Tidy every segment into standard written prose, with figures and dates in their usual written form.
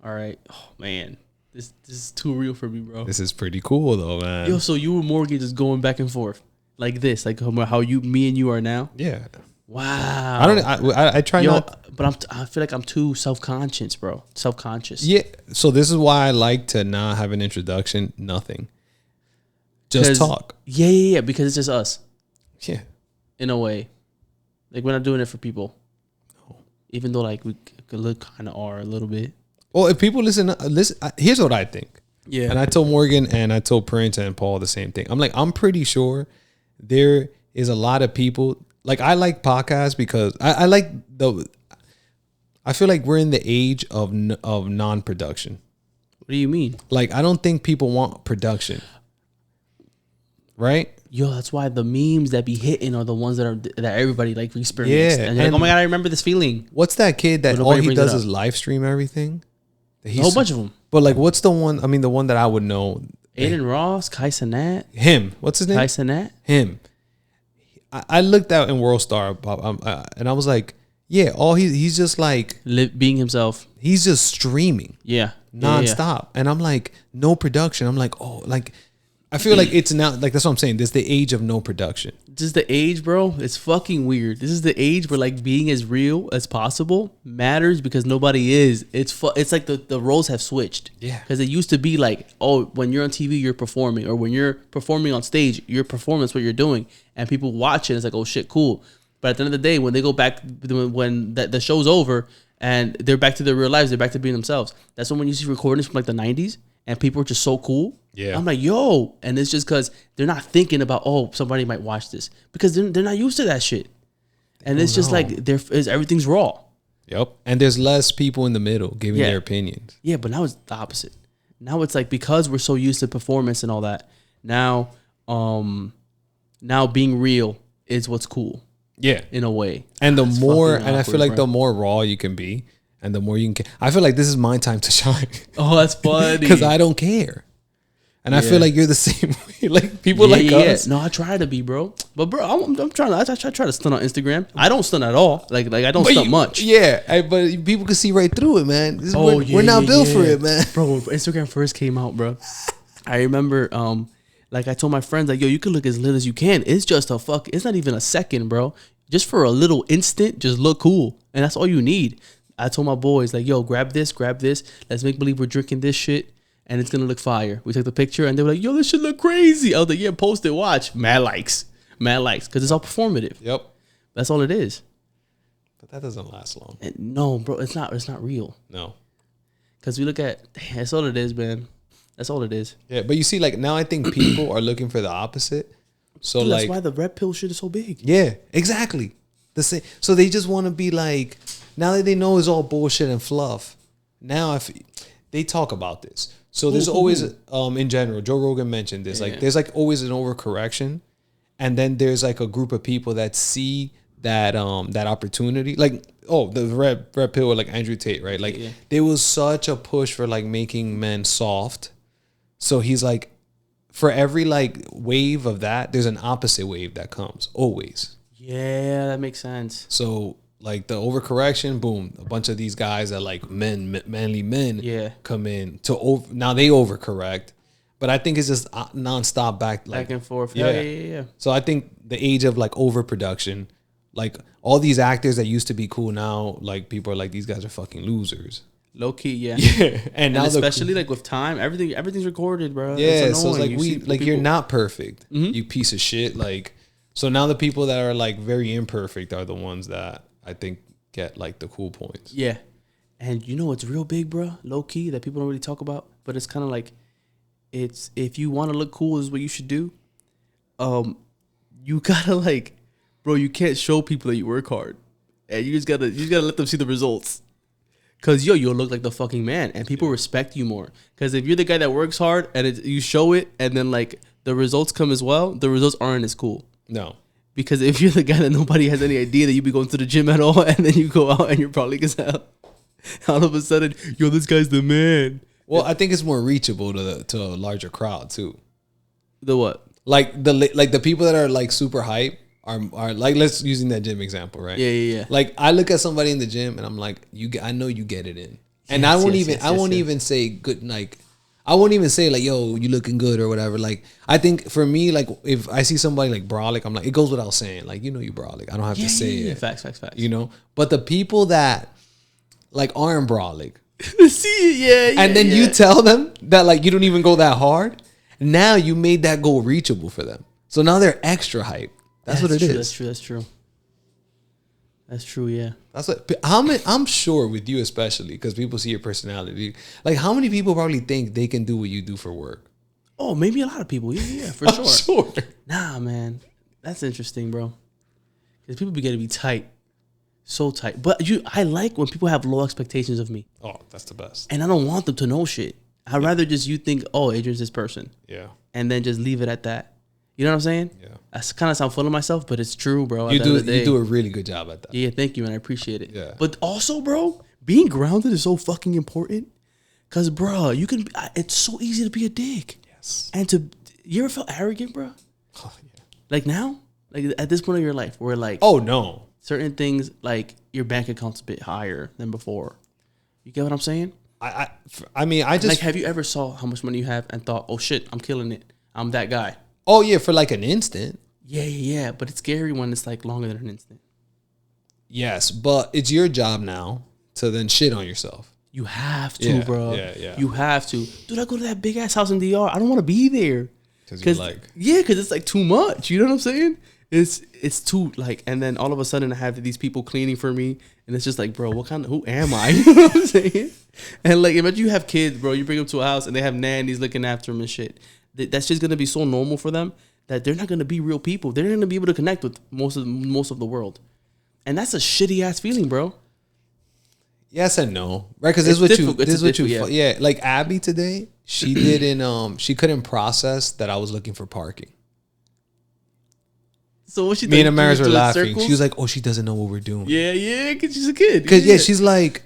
All right. Oh man, this is too real for me, bro. This is pretty cool though, man. Yo, so you and Morgan just going back and forth like this, like how me and you are now. Yeah. Wow. I try not. But I feel like I'm too self-conscious, bro. Self-conscious. Yeah. So this is why I like to not have an introduction. Nothing. Just talk. Yeah. Because it's just us. Yeah. In a way, like we're not doing it for people. No. Even though like we could look kind of are a little bit. Well, if people listen. Here's what I think. Yeah. And I told Morgan and I told Prince and Paul the same thing. I'm like, I'm pretty sure there is a lot of people. Like I like podcasts because I like I feel like we're in the age of non-production. What do you mean? Like I don't think people want production, right? Yo, that's why the memes that be hitting are the ones that everybody like experienced. Yeah, and you're like, oh my god, I remember this feeling. What's that kid that all he does is live stream everything? A whole bunch of them. But like, what's the one? I mean, the one that I would know. Aiden Ross, Kai Cenat. Him. What's his name? Kai Cenat. Him. I looked out in World Star and I was like, yeah, he's just like being himself. He's just streaming. Yeah. Nonstop. Yeah. And I'm like, no production. I'm like, oh, like I feel like it's now like that's what I'm saying. This is the age of no production. This is the age, bro. It's fucking weird. This is the age where like being as real as possible matters because nobody is. It's like the roles have switched. Yeah. Because it used to be like, oh, when you're on TV, you're performing, or when you're performing on stage, your performance, what you're doing, and people watch it. It's like, oh shit, cool. But at the end of the day, when they go back, when the show's over and they're back to their real lives, they're back to being themselves. That's when you see recordings from like the 90s and people are just so cool. Yeah. I'm like, yo. And it's just because they're not thinking about, oh, somebody might watch this. Because they're not used to that shit. And it's just like, everything's raw. Yep. And there's less people in the middle giving their opinions. Yeah, but now it's the opposite. Now it's like, because we're so used to performance and all that, now being real is what's cool. Yeah. In a way. And I feel like the more raw you can be, and the more you can, I feel like this is my time to shine. Oh, that's funny. Because I don't care. And I feel like you're the same way. Like people like us. No, I try to be, bro. But bro, I'm trying to. I try to stunt on Instagram. I don't stunt at all. Like I don't stunt much. Yeah, but people can see right through it, man. We're not built for it, man. Bro, when Instagram first came out, bro, I remember, like I told my friends, like, yo, you can look as lit as you can. It's just it's not even a second, bro. Just for a little instant, just look cool, and that's all you need. I told my boys, like, yo, grab this. Let's make believe we're drinking this shit. And it's going to look fire. We took the picture and they were like, yo, this should look crazy. I was like, yeah, post it, watch. Mad likes. Because it's all performative. Yep. That's all it is. But that doesn't last long. And no, bro, it's not real. No. Because we look at, that's all it is, man. That's all it is. Yeah, but you see, like, now I think people are looking for the opposite. So, dude, like, that's why the red pill shit is so big. Yeah, exactly. The same. So they just want to be like, now that they know it's all bullshit and fluff, now if they talk about this. So there's always, in general, Joe Rogan mentioned this. Like, there's like always an overcorrection, and then there's like a group of people that see that that opportunity. Like, oh, the red pill, like Andrew Tate, right? Like, there was such a push for like making men soft. So he's like, for every like wave of that, there's an opposite wave that comes always. Yeah, that makes sense. So, like the overcorrection, boom, a bunch of these guys that like manly men come in to now they overcorrect. But I think it's just nonstop back and forth. Yeah. So I think the age of like overproduction, like all these actors that used to be cool now, like people are like, these guys are fucking losers. Low key, yeah. And now especially like with time, everything's recorded, bro. Yeah, so it's like you're not perfect, you piece of shit. Like, so now the people that are like very imperfect are the ones that I think get like the cool points. Yeah. And you know what's real big, bro? Low key that people don't really talk about, but it's kind of like, it's, if you want to look cool, is what you should do. You gotta like, bro, you can't show people that you work hard, and you just gotta let them see the results. Cause you'll look like the fucking man, and people respect you more. Cause if you're the guy that works hard and you show it, and then like the results come as well, the results aren't as cool. No. Because if you're the guy that nobody has any idea that you be going to the gym at all, and then you go out and you're probably gonna all of a sudden, yo, this guy's the man. Well, I think it's more reachable to a larger crowd too. The what? Like the people that are like super hype are like, let's using that gym example, right? Yeah. Like I look at somebody in the gym and I'm like, I know you get it in. And I won't even say good, like, I won't even say like, yo, you looking good or whatever. Like, I think for me, like, if I see somebody like brolic, I'm like, it goes without saying, like, you know, you brolic. I don't have to say it. Facts. You know, but the people that like aren't brolic, see, and then you tell them that like you don't even go that hard. Now you made that goal reachable for them. So now they're extra hype. That's what it is. That's true. Yeah. That's what I'm sure with you, especially because people see your personality. Like, how many people probably think they can do what you do for work? Oh, maybe a lot of people. Yeah, for sure. Sure. Nah, man, that's interesting, bro. Because people be getting to be tight, so tight. But I like when people have low expectations of me. Oh, that's the best. And I don't want them to know shit. I'd rather just you think, oh, Adrian's this person. Yeah. And then just leave it at that. You know what I'm saying? Yeah. I kind of sound full of myself, but it's true, bro. You do a really good job at that. Yeah, thank you, man. I appreciate it. Yeah. But also, bro, being grounded is so fucking important. Cause, bro, it's so easy to be a dick. Yes. And you ever felt arrogant, bro? Oh, yeah. Like now? Like at this point of your life where like, oh no, certain things, like your bank account's a bit higher than before. You get what I'm saying? I mean, I just like, have you ever saw how much money you have and thought, oh shit, I'm killing it. I'm that guy. Oh yeah, for like an instant. Yeah. But it's scary when it's like longer than an instant. Yes, but it's your job now to then shit on yourself. You have to, bro. Yeah. You have to. Dude, I go to that big ass house in DR. I don't want to be there. Because it's like too much. You know what I'm saying? It's too like, and then all of a sudden I have these people cleaning for me, and it's just like, bro, who am I? You know what I'm saying? And like, imagine you have kids, bro. You bring them to a house and they have nannies looking after them and shit. That's just gonna be so normal for them that they're not gonna be real people. They're not gonna be able to connect with most of the world, and that's a shitty ass feeling, bro. Yes and no, right? Because this is what you like Abby today. She didn't. She couldn't process that I was looking for parking. So what she? Me and Amaris were laughing. Circles? She was like, "Oh, she doesn't know what we're doing." Yeah, because she's a kid. Because she's like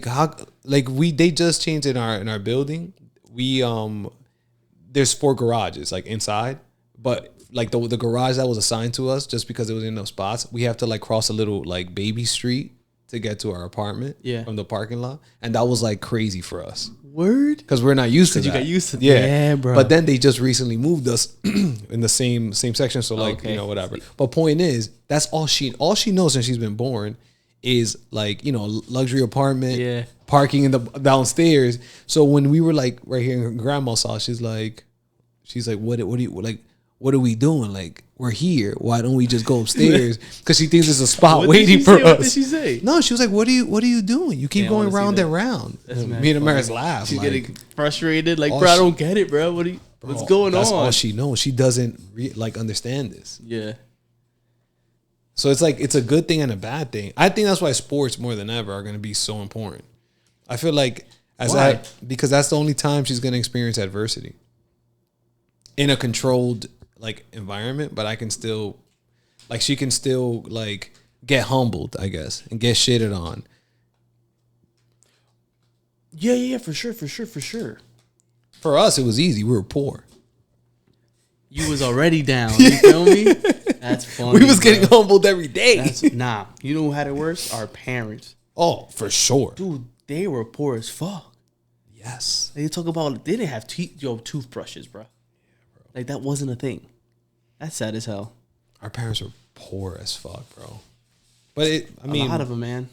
how they just changed in our building. We there's 4 garages like inside, but like the garage that was assigned to us, just because it was in those spots, we have to like cross a little like baby street to get to our apartment from the parking lot, and that was like crazy for us. Word? Because we're not used to that. You got used to that. Yeah, bro. But then they just recently moved us in the same section, so like whatever. But point is, that's all she knows since she's been born is like, luxury apartment, parking in the downstairs. So when we were like right here in her grandma's house, she's like, what do you like? What are we doing? Like, we're here. Why don't we just go upstairs? Because she thinks there's a spot waiting for us. What did she say? No, she was like, what are you doing? You keep going round and round. Me and Amaris laugh. She's getting frustrated. Like, bro, I don't get it, bro. What's going on? That's all she knows. She doesn't understand this. Yeah. So it's like, it's a good thing and a bad thing. I think that's why sports more than ever are going to be so important. I feel like because that's the only time she's going to experience adversity in a controlled like environment, but she can still like get humbled, I guess, and get shitted on. Yeah, for sure. For us, it was easy. We were poor. You was already down. You feel me? That's funny. We was getting humbled every day. You know who had it worse? Our parents. Oh, for sure. Dude, they were poor as fuck. Yes. They talk about they didn't have toothbrushes, bro. Like, that wasn't a thing. That's sad as hell. Our parents were poor as fuck, bro. But a lot of them, man.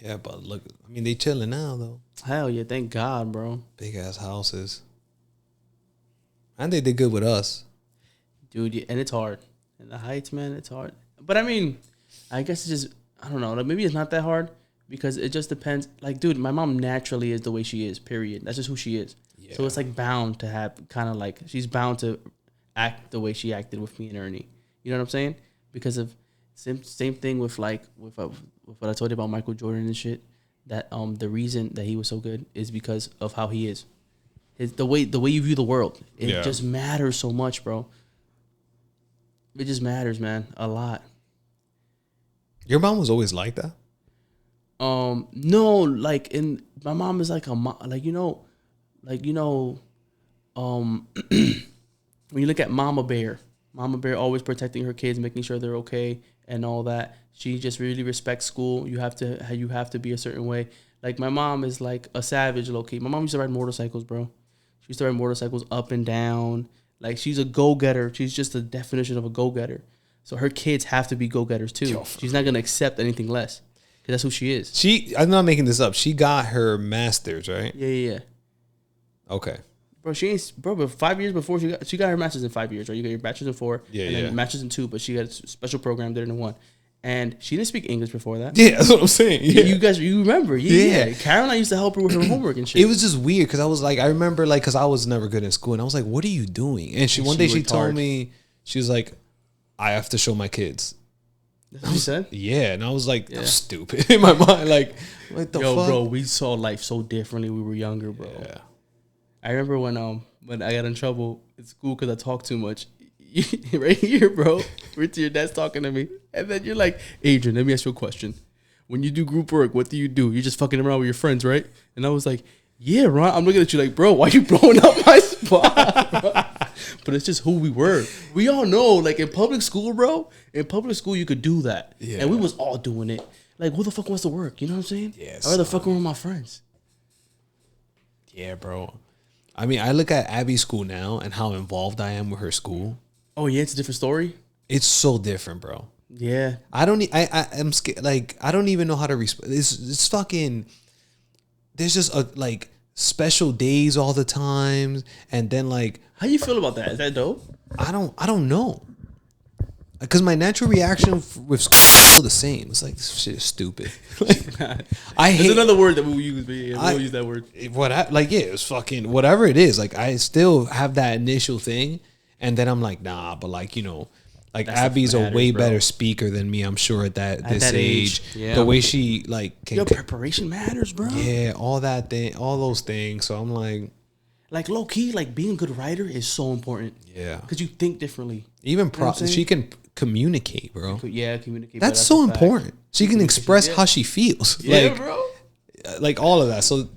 Yeah, but look, they chilling now though. Hell yeah, thank God, bro. Big ass houses. And they did good with us, dude. Yeah, and it's hard. In the Heights, man, it's hard. But I guess it's just, I don't know. Like, maybe it's not that hard because it just depends. Like, dude, my mom naturally is the way she is. Period. That's just who she is. Yeah. So it's like bound to have kind of like, she's bound to act the way she acted with me and Ernie. You know what I'm saying? Because of same thing with like with what I told you about Michael Jordan and shit. That the reason that he was so good is because of how he is. The way you view the world. It just matters so much, bro. It just matters, man, a lot. Your mom was always like that? No, like my mom is like when you look at Mama Bear always protecting her kids, making sure they're okay and all that. She just really respects school. You have to be a certain way. Like my mom is like a savage, low key. My mom used to ride motorcycles, bro. She used to ride motorcycles up and down. Like she's a go getter. She's just the definition of a go getter. So her kids have to be go getters too. Yo, She's not gonna accept anything less because that's who she is. I'm not making this up. She got her master's, right? Yeah. Okay. Bro, but 5 years before she got her master's in 5 years, right? You got your bachelor's in 4, and then master's in 2, but she got a special program there in 1. And she didn't speak English before that. Yeah, that's what I'm saying. Yeah. You remember? Yeah. Caroline used to help her with her homework and shit. It was just weird because I was like, I remember like, because I was never good in school, and I was like, what are you doing? And one day she told me, she was like, I have to show my kids. That's what she said? Yeah, and I was like, that's stupid in my mind. Like, what the fuck? Bro, we saw life so differently when we were younger, bro. Yeah. I remember when I got in trouble in school because I talked too much. Right here, bro. Your dad's talking to me. And then you're like, Adrian, let me ask you a question. When you do group work, what do? You're just fucking around with your friends, right? And I was like, yeah, Ron. I'm looking at you like, bro, why you blowing up my spot, bro? But it's just who we were. We all know, like in public school, bro, in public school, you could do that. Yeah. And we was all doing it. Like, who the fuck wants to work? You know what I'm saying? Yes. I'd rather fuck with my friends. Yeah, bro. I mean, I look at Abby's school now and how involved I am with her school. Oh, yeah, it's a different story? It's so different, bro. Yeah. I'm scared. Like, I don't even know how to respond. It's fucking, there's just like special days all the time. And then like. How you feel about that? Is that dope? I don't know. Because my natural reaction with school is the same. It's like, this shit is stupid. I hate. There's another word that we use, but yeah, we'll use that word. It's fucking whatever it is. Like, I still have that initial thing, and then I'm like, nah. But like, you know, like that's Abby's a way better speaker than me. I'm sure at this age. Yeah. The way she like, preparation matters, bro. Yeah, all those things. So I'm like low key, like being a good writer is so important. Yeah, because you think differently. Even she can communicate, bro. Yeah, communicate. That's so important. She can express how she feels. Yeah, like, bro. Like all of that. So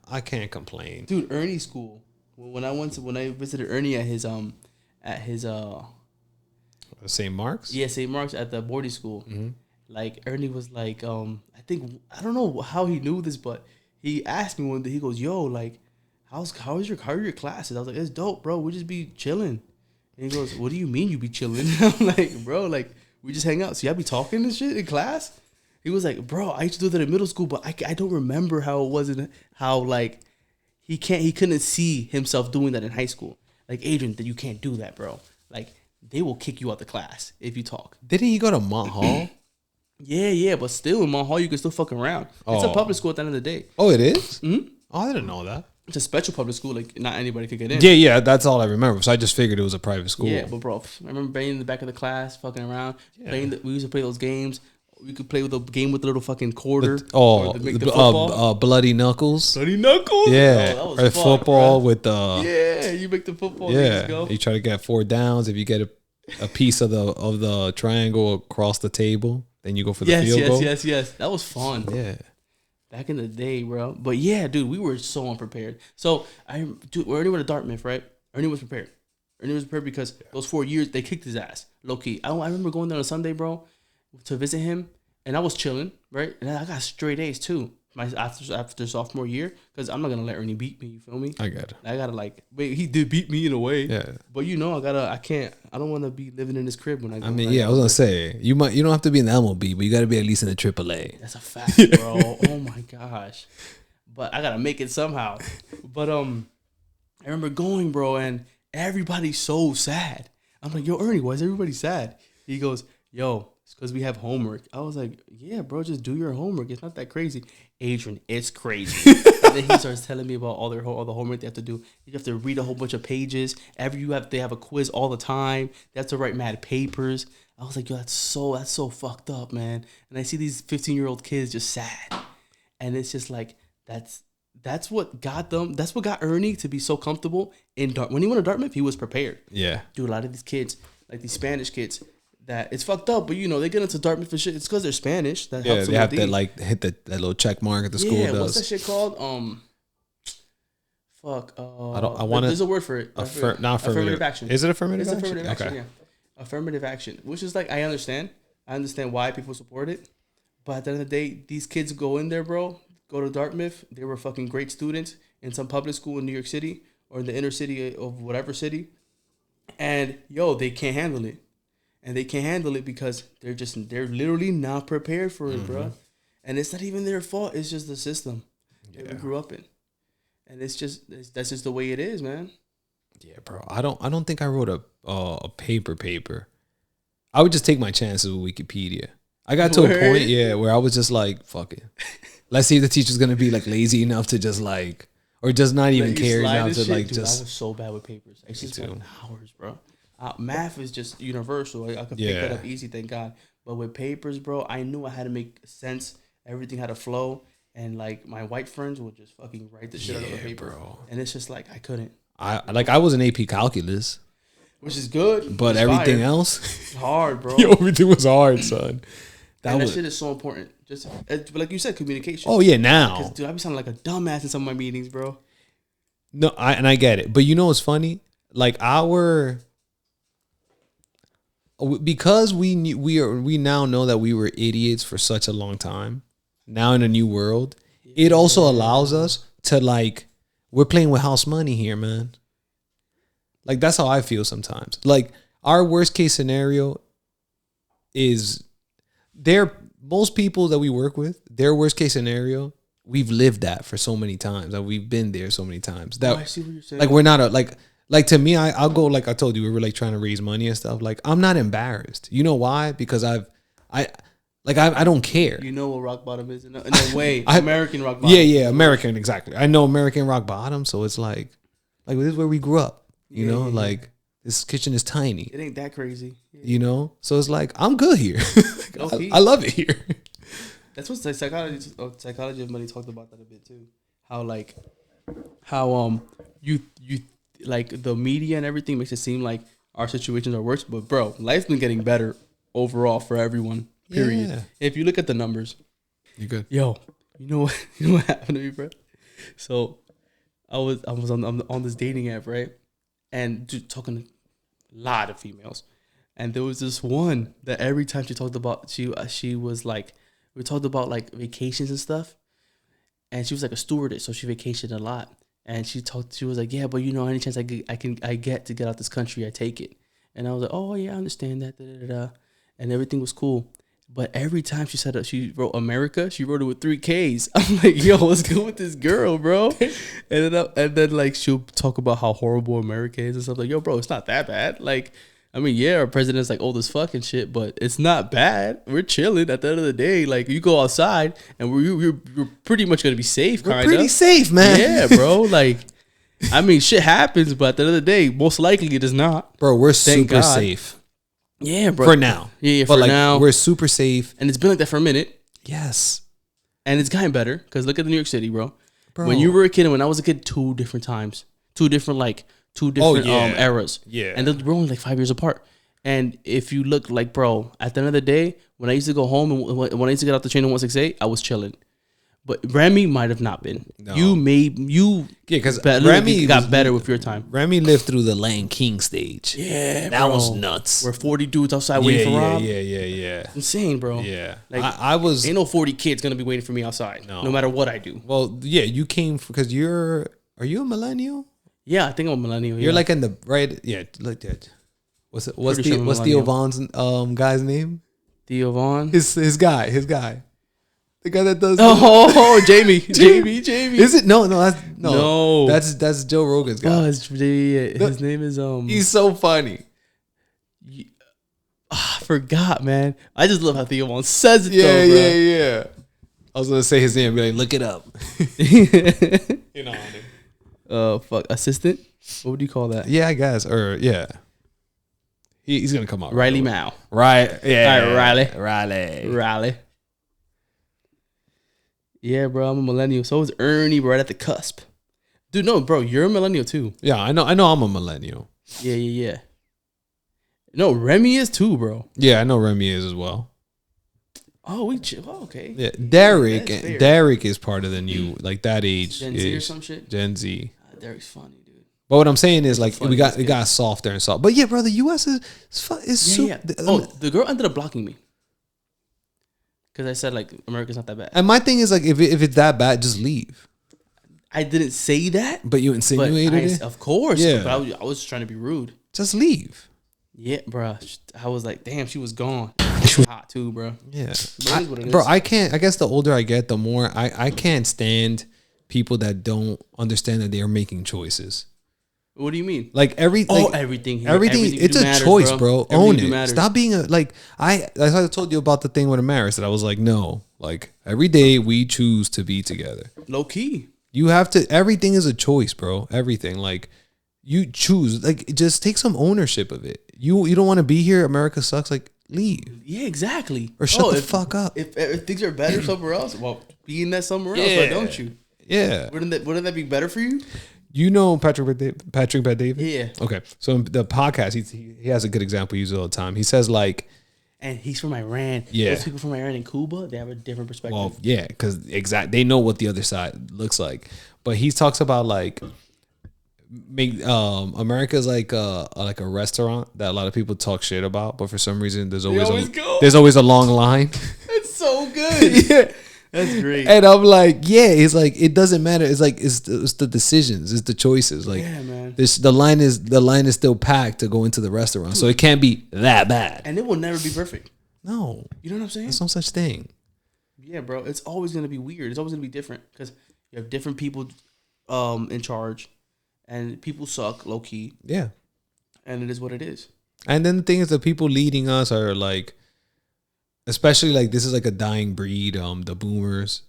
I can't complain, dude. Ernie's school. When I visited Ernie at his St. Mark's. Yeah, St. Mark's at the boarding school. Mm-hmm. Like Ernie was like, I don't know how he knew this, but he asked me one day. He goes, "Yo, like, how are your classes?" I was like, "It's dope, bro. We just be chilling." And he goes, "What do you mean you be chilling?" I'm like, "Bro, like we just hang out. So y'all be talking and shit in class?" He was like, "Bro, I used to do that in middle school, but I don't remember how it wasn't how like he couldn't see himself doing that in high school. Like Adrian, that you can't do that, bro. Like they will kick you out the class if you talk." Didn't he go to Mont Hall? Yeah, but still in Mont Hall you can still fuck around. It's a public school at the end of the day. Oh, it is? Mm-hmm. Oh, I didn't know that. It's a special public school, like not anybody could get in. Yeah, that's all I remember. So I just figured it was a private school. Yeah, but bro, I remember being in the back of the class, fucking around, playing. We used to play those games. We could play with a game with the little fucking quarter. Bloody Knuckles. Bloody Knuckles. Yeah, that was or fun, football bro. With the. Yeah, you make the football. Yeah, go. You try to get 4 downs. If you get a piece of the triangle across the table, then you go for the field goal. Yes. That was fun. Yeah. Back in the day, bro. But yeah, dude, we were so unprepared. So Ernie went to Dartmouth, right? Ernie was prepared. Because those 4 years they kicked his ass, low key. I remember going there on a Sunday, bro, to visit him, and I was chilling, right? And I got straight A's too. After sophomore year, because I'm not gonna let Ernie beat me. You feel me? I got it. I gotta wait. He did beat me in a way. Yeah. But you know, I don't want to be living in this crib when I. I mean, I was gonna say you don't have to be in the MLB, but you got to be at least in the AAA. That's a fact, bro. Oh my gosh. But I gotta make it somehow. But I remember going, bro, and everybody's so sad. I'm like, yo, Ernie, why is everybody sad? He goes, yo, it's because we have homework. I was like, yeah, bro, just do your homework. It's not that crazy. Adrian, it's crazy. And then he starts telling me about all the homework they have to do. You have to read a whole bunch of pages. They have a quiz all the time. They have to write mad papers. I was like, yo, that's so fucked up, man. And I see these 15-year-old kids just sad. And it's just like, that's what got them. That's what got Ernie to be so comfortable in Dartmouth. When he went to Dartmouth, he was prepared. Yeah. Dude, a lot of these kids, like these Spanish kids, that it's fucked up, but you know they get into Dartmouth for shit. It's because they're Spanish. That helps them. They have to hit that little check mark at the school. Yeah, what's that shit called? There's a word for it. Affirmative action. Is it affirmative action? It's affirmative action. Yeah, affirmative action. Which is like I understand why people support it, but at the end of the day, these kids go in there, bro. go to Dartmouth. They were fucking great students in some public school in New York City or in the inner city of whatever city. And yo, they can't handle it. And they can't handle it because they're literally not prepared for it, bro. And it's not even their fault. It's just the system that we grew up in. And that's just the way it is, man. Yeah, bro. I don't think I wrote a paper. I would just take my chances with Wikipedia. I got to a point, where I was just like, fuck it. Let's see if the teacher's gonna be like lazy enough to just like, or just not even care enough to like just. I was so bad with papers. I just spent hours, bro. Math is just universal. I could pick that up easy, thank God. But with papers, bro, I knew I had to make sense. Everything had to flow. And like my white friends would just fucking write the shit out of the paper. Bro. And it's just like I couldn't. I was in AP calculus. Which is good. But everything else hard, bro. Yo, everything was hard, son. That shit is so important. Just like you said, communication. Oh yeah, now. Because dude, I be sounding like a dumbass in some of my meetings, bro. No, I get it. But you know what's funny? Like because we now know that we were idiots for such a long time. Now in a new world, it also allows us to like, we're playing with house money here, man. Like that's how I feel sometimes. Like our worst case scenario is most people that we work with, their worst case scenario, we've lived that for so many times. That we've been there so many times. That I see what you're saying. Like we're not like to me, I'll go, like I told you, we were like trying to raise money and stuff. Like I'm not embarrassed. You know why? Because I don't care. You know what rock bottom is in a way. American rock bottom. Yeah, American, exactly. I know American rock bottom, so it's like this is where we grew up. You know, like this kitchen is tiny. It ain't that crazy. Yeah. You know? So it's like, I'm good here. I love it here. That's what psychology of money talked about that a bit too. How you like the media and everything makes it seem like our situations are worse, but bro, life's been getting better overall for everyone. Period. Yeah. If you look at the numbers, you're good. Yo, you know what happened to me, bro? So I was on this dating app, right? And dude, talking to a lot of females, and there was this one that every time she talked about, she was like, we talked about like vacations and stuff, and she was like a stewardess, so she vacationed a lot. And she was like, yeah, but you know, any chance I get to get out this country, I take it. And I was like, oh yeah, I understand that, and everything was cool. But every time she said she wrote America, she wrote it with 3 Ks. I'm like, yo, what's good with this girl, bro? And then like she'll talk about how horrible America is and stuff. Like, yo, bro, it's not that bad. Like, I mean, yeah, our president's like old as fuck and shit, but it's not bad. We're chilling at the end of the day. Like, you go outside and we're pretty much gonna be safe. We're pretty safe, man. Yeah, bro. Like, I mean, shit happens, but at the end of the day, most likely it is not. Bro, we're super safe. Yeah, bro. For now. Yeah, for now. We're super safe. And it's been like that for a minute. Yes. And it's gotten better. Because look at New York City, bro. When you were a kid and when I was a kid, 2 different times. 2 different eras. Yeah. And we're only like 5 years apart. And if you look like, bro, at the end of the day, when I used to go home and when I used to get out the train in 168, I was chilling. But Remy might have not been. No. Because Remy got better with your time. Remy lived through the Lion King stage. Yeah, that was nuts. We're 40 dudes outside waiting for Rob. Yeah. Insane, bro. Yeah, like I was. Ain't no 40 kids gonna be waiting for me outside. No matter what I do. Well, yeah, you came because are you a millennial? Yeah, I think I'm a millennial. You're like in the right. Yeah, look at. What's Theo Von's guy's name? Theo Von. His guy. The guy that does. Oh, Jamie. Is it? No. That's Joe Rogan's guy. Oh, his name is He's so funny. I forgot, man. I just love how Theo Von says it. Yeah. I was gonna say his name, be like, look it up. You know. Fuck, assistant. What would you call that? Yeah, I guess. Or yeah. He's gonna come out. Riley Mao. Right. Yeah. All right, Riley. Yeah, bro, I'm a millennial. So is Ernie, right at the cusp. Dude, no, bro, you're a millennial too. Yeah, I know I'm a millennial. Yeah. No, Remy is too, bro. Yeah, I know Remy is as well. Oh, okay. Yeah, Derek is part of the new, like that age. Gen Z or some shit? Gen Z. Derek's funny, dude. But what I'm saying is, like, it got softer and soft. But yeah, bro, the US is super. Yeah. Oh, the girl ended up blocking me. because I said like America's not that bad. And my thing is like, if it's that bad, just leave. I didn't say that, but you insinuated it. Of course, yeah. But I was trying to be rude. Just leave. Yeah, bro. I was like, damn, she was gone. She was hot too, bro. Yeah, bro. I can't. I guess the older I get, the more I can't stand people that don't understand that they are making choices. What do you mean? Like everything. Everything. It's a matters, choice, bro. Own it. Matters. Stop being I told you about the thing with Amaris that I was like, no, like every day we choose to be together. Low key. You have to. Everything is a choice, bro. Everything. Like you choose. Like just take some ownership of it. You don't want to be here. America sucks. Like leave. Yeah, exactly. Or shut the fuck up. If things are better somewhere else, well, be in that somewhere else. Why don't you? Yeah. Wouldn't that be better for you? You know Patrick Bet-David? Yeah. Okay. So in the podcast, he has a good example he uses all the time. He says like, and he's from Iran. Yeah. Those people from Iran and Cuba, they have a different perspective. Well, yeah, because they know what the other side looks like. But he talks about like America's like a restaurant that a lot of people talk shit about, but for some reason there's always a long line. That's so good. Yeah. That's great. And I'm like, yeah, it's like it doesn't matter. It's like it's the decisions, it's the choices. Like, yeah, man. The line is still packed to go into the restaurant, so it can't be that bad. And it will never be perfect. No, you know what I'm saying? There's no such thing. Yeah, bro. It's always gonna be weird. It's always gonna be different because you have different people in charge, and people suck low key. Yeah, and it is what it is. And then the thing is, the people leading us are like. Especially like this is like a dying breed, the boomers.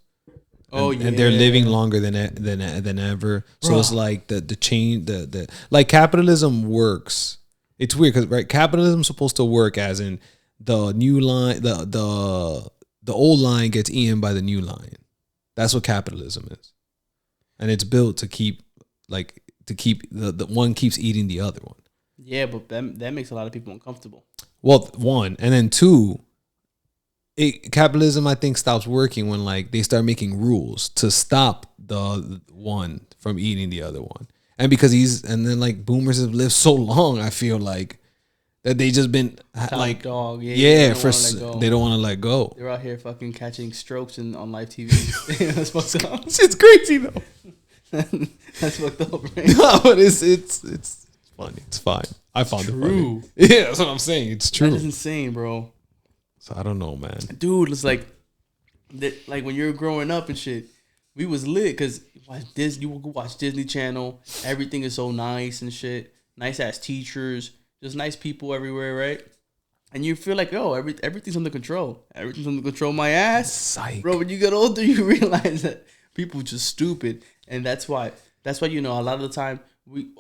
And they're living longer than ever. So it's like the change, the like capitalism works. It's weird because right, capitalism's supposed to work as in the new line, the old line gets eaten by the new line. That's what capitalism is, and it's built to keep the one keeps eating the other one. Yeah, but that makes a lot of people uncomfortable. Well, one, and then two. Capitalism, I think, stops working when like they start making rules to stop the one from eating the other one, and because then like boomers have lived so long, I feel like that they just been like dog, they don't want to let go. They're out here fucking catching strokes on live TV. That's fucked up. It's crazy though. That's fucked up, right? No, but it's funny. It's fine. I found it funny. Yeah, that's what I'm saying. It's true. That is insane, bro. So I don't know, man. Dude, it's like when you're growing up and shit, we was lit because you would watch Disney Channel. Everything is so nice and shit. Nice ass teachers, just nice people everywhere, right? And you feel like, everything's under control. Everything's under control. My ass, psych. Bro. When you get older, you realize that people are just stupid, and that's why a lot of the time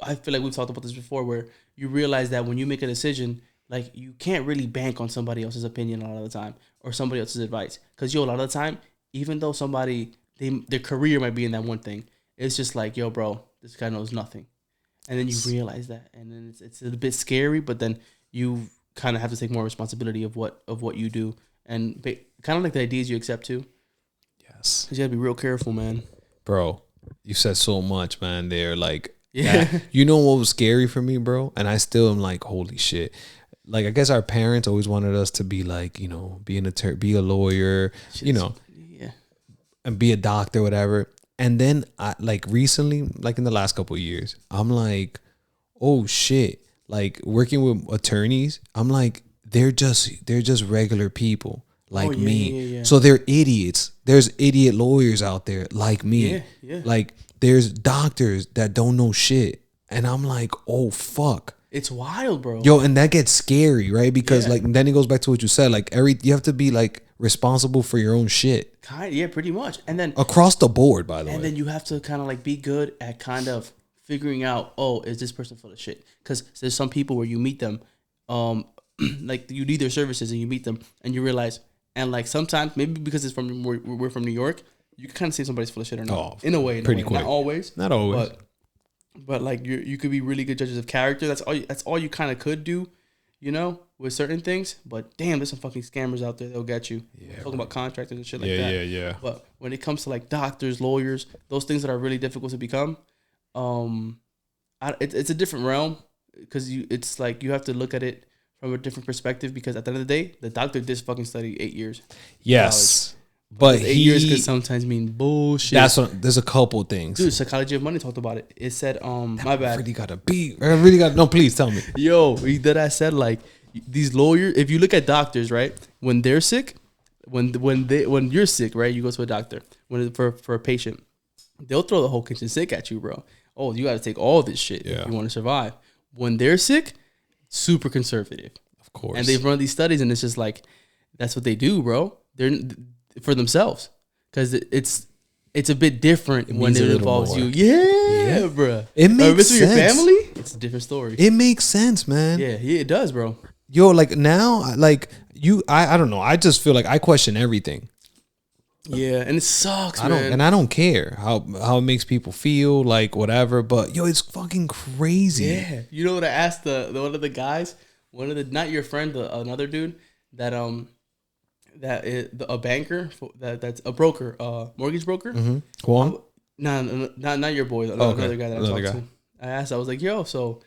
I feel like we've talked about this before, where you realize that when you make a decision. Like, you can't really bank on somebody else's opinion a lot of the time or somebody else's advice. Because, a lot of the time, even though their career might be in that one thing, it's just like, yo, bro, this guy knows nothing. And then you realize that. And then it's a bit scary, but then you kind of have to take more responsibility of what you do. And kind of like the ideas you accept, too. Yes. Because you got to be real careful, man. Bro, you said so much, man. They're like, yeah. You know what was scary for me, bro? And I still am like, holy shit. Like, I guess our parents always wanted us to be like, be a lawyer, yeah, and be a doctor, whatever. And then like recently, like in the last couple of years, I'm like, oh shit, like working with attorneys, I'm like, they're just regular people like me. Yeah. So they're idiots. There's idiot lawyers out there like me. Yeah. Like there's doctors that don't know shit. And I'm like, oh fuck. It's wild, bro. Yo, and that gets scary, right? Because like then it goes back to what you said. Like you have to be like responsible for your own shit. Yeah, pretty much. And then across the board, by the way. And then you have to kind of like be good at kind of figuring out, is this person full of shit? Because there's some people where you meet them, like you need their services and you meet them and you realize, and like sometimes maybe because we're from New York, you can kind of say somebody's full of shit or not. In a way, pretty quick. Not always. But like you could be really good judges of character. That's all you kind of could do, with certain things. But damn, there's some fucking scammers out there that'll get you. Yeah, talking about contractors and shit like that. Yeah. But when it comes to like doctors, lawyers, those things that are really difficult to become, it's a different realm because it's like you have to look at it from a different perspective because at the end of the day, the doctor did fucking study 8 years. Yes. But 8 years could sometimes mean bullshit. That's what. There's a couple things. Dude, Psychology of Money talked about it. It said, my bad. I really got no. Please tell me. Yo, I said like these lawyers. If you look at doctors, right, when they're sick, when you're sick, right, you go to a doctor. For a patient, they'll throw the whole kitchen sink at you, bro. Oh, you got to take all this shit if you want to survive. When they're sick, super conservative, of course. And they've run these studies, and it's just like that's what they do, bro. They're for themselves because it's a bit different when it involves you. Yeah, bro. It makes sense. With your family, it's a different story. It makes sense, man. Yeah, it does, bro. Yo, like now, like I don't know. I just feel like I question everything. Yeah, and it sucks, man. I don't care how it makes people feel, like whatever. But yo, it's fucking crazy. Yeah, you know what I asked the one of the guys, not your friend, another dude that that is a banker that's a broker, mortgage broker. Mm-hmm. Kwon? No, not your boy. Another guy that I talked to. I asked. I was like, yo, so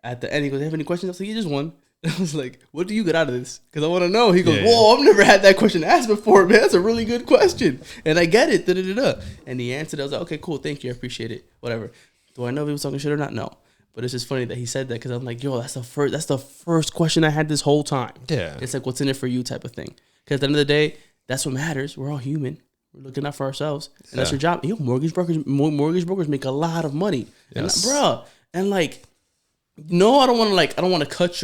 at the end, he goes, "Have any questions?" I was like, "You just one." I was like, what do you get out of this? Because I want to know. He goes, whoa, I've never had that question asked before, man. That's a really good question. And I get it. Da-da-da-da. And he answered. I was like, okay, cool. Thank you. I appreciate it. Whatever. Do I know if he was talking shit or not? No. But it's just funny that he said that because I'm like, yo, that's the first question I had this whole time. Yeah. It's like, what's in it for you type of thing. Because at the end of the day, that's what matters. We're all human. We're looking out for ourselves. And that's your job. Yo, mortgage brokers make a lot of money. Yes. And bruh. And like, no, I don't want to cut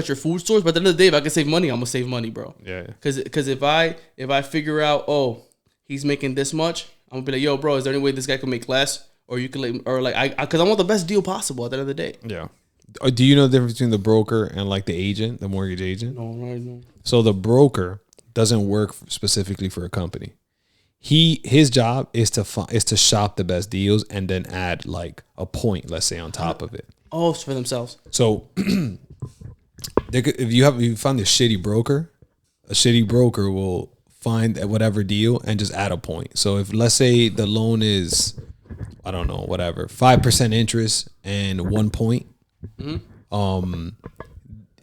your food stores, but at the end of the day, if I can save money, I'm gonna save money, bro. Yeah. Because if I figure out, oh, he's making this much, I'm gonna be like, yo, bro, is there any way this guy can make less, or you can because I want the best deal possible at the end of the day. Yeah. Do you know the difference between the broker and like the agent, the mortgage agent? No, I know. So the broker doesn't work specifically for a company. His job is to shop the best deals and then add like a point, let's say, on top of it. Oh, it's for themselves. So. If you find a shitty broker will find whatever deal and just add a point. So if let's say the loan is, I don't know, whatever, 5% interest and 1 point,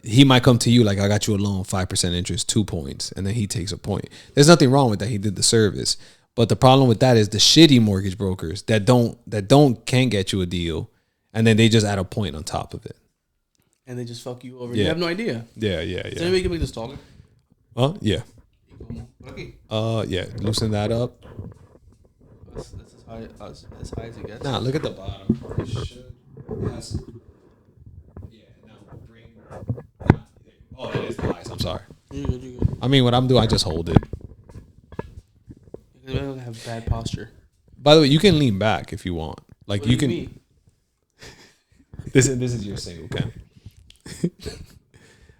he might come to you like, I got you a loan, 5% interest, 2 points, and then he takes a point. There's nothing wrong with that. He did the service. But the problem with that is the shitty mortgage brokers that can't get you a deal, and then they just add a point on top of it. And they just fuck you over. Yeah. You have no idea. Yeah. So maybe you can make this taller. Huh? Yeah. Yeah. Loosen that up. That's as high as it gets. Nah, look at the bottom. It should. Yes. Yeah. Now bring. Oh, that is the highest. I'm sorry. You're good. I mean, what I'm doing, I just hold it. Because I don't have bad posture. By the way, you can lean back if you want. Like what you can. Mean? This is your single cam.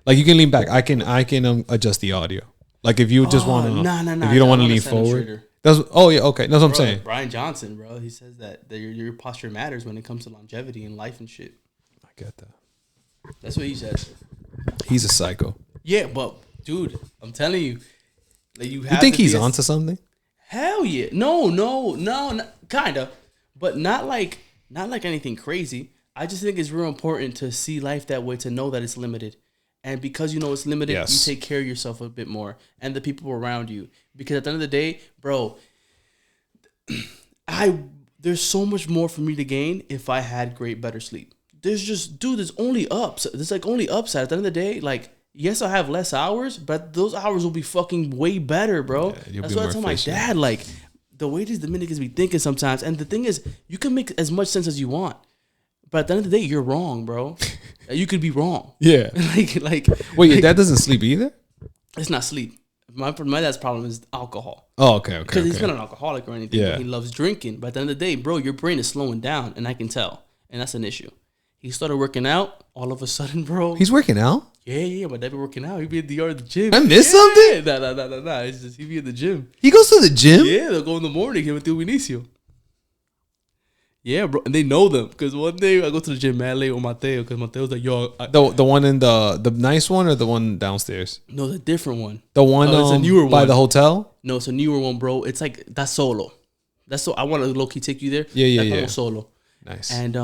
Like you can lean back. I can adjust the audio. Like if you just want to, if you don't want to lean forward. Okay. That's what I'm saying. Brian Johnson, bro, he says that your posture matters when it comes to longevity in life and shit. I get that. That's what he says. He's a psycho. Yeah, but dude, I'm telling you, like you think he's onto something? Hell yeah. No, kinda, but not like anything crazy. I just think it's real important to see life that way, to know that it's limited. And because you know it's limited, you take care of yourself a bit more and the people around you. Because at the end of the day, bro, there's so much more for me to gain if I had better sleep. There's only ups. There's like only upside. At the end of the day, like, yes, I have less hours, but those hours will be fucking way better, bro. Yeah, that's what I tell my dad. Like, the way these Dominicans be thinking sometimes. And the thing is, you can make as much sense as you want. But at the end of the day, you're wrong, bro. You could be wrong. Yeah. like. Wait, your dad doesn't sleep either? It's not sleep. My dad's problem is alcohol. Oh, okay. Because he's not an alcoholic or anything. Yeah. He loves drinking. But at the end of the day, bro, your brain is slowing down, and I can tell. And that's an issue. He started working out. All of a sudden, bro. He's working out? Yeah. My dad be working out. He be at the yard at the gym. I missed something? Nah. It's just he be at the gym. He goes to the gym? Yeah, they'll go in the morning. Him and Theo Vinicio. Yeah, bro, and they know them because one day I go to the gym mad late with Mateo because Mateo's like, yo, the one in the nice one or the one downstairs? No, the different one. The one it's a newer by one. The hotel? No, it's a newer one, bro. It's like that's solo. That's so I want to low key take you there. Yeah. Solo. Nice. And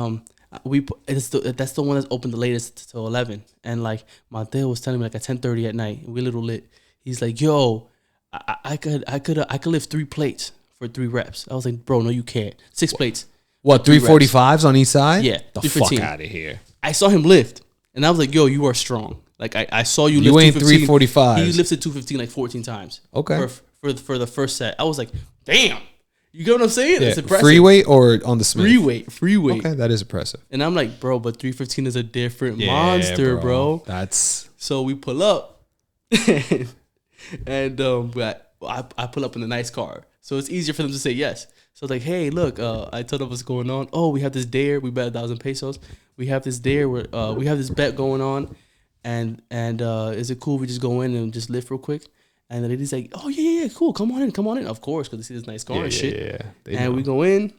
That's the one that's open the latest till 11. And like Mateo was telling me like at 10:30 at night, we a little lit. He's like, yo, I could lift 3 plates for 3 reps. I was like, bro, no, you can't. 6 plates. What, 345s on each side? Yeah, the fuck out of here. I saw him lift, and I was like, yo, you are strong. Like I saw you lift. You ain't 345. He lifted 215 like 14 times. Okay. For the first set, I was like, damn. You get what I'm saying? Yeah. It's impressive. Free weight or on the Smith? Free weight. Okay, that is impressive. And I'm like, bro, but 315 is a different monster, bro. That's so we pull up, and I pull up in a nice car, so it's easier for them to say yes. So it's like, hey, look, I told them what's going on. Oh, we have this dare. We bet 1,000 pesos. We have this dare. We have this bet going on, and is it cool if we just go in and just lift real quick? And the lady's like, oh, yeah, cool. Come on in. Of course, because they see this nice car and shit. Yeah. And we go in,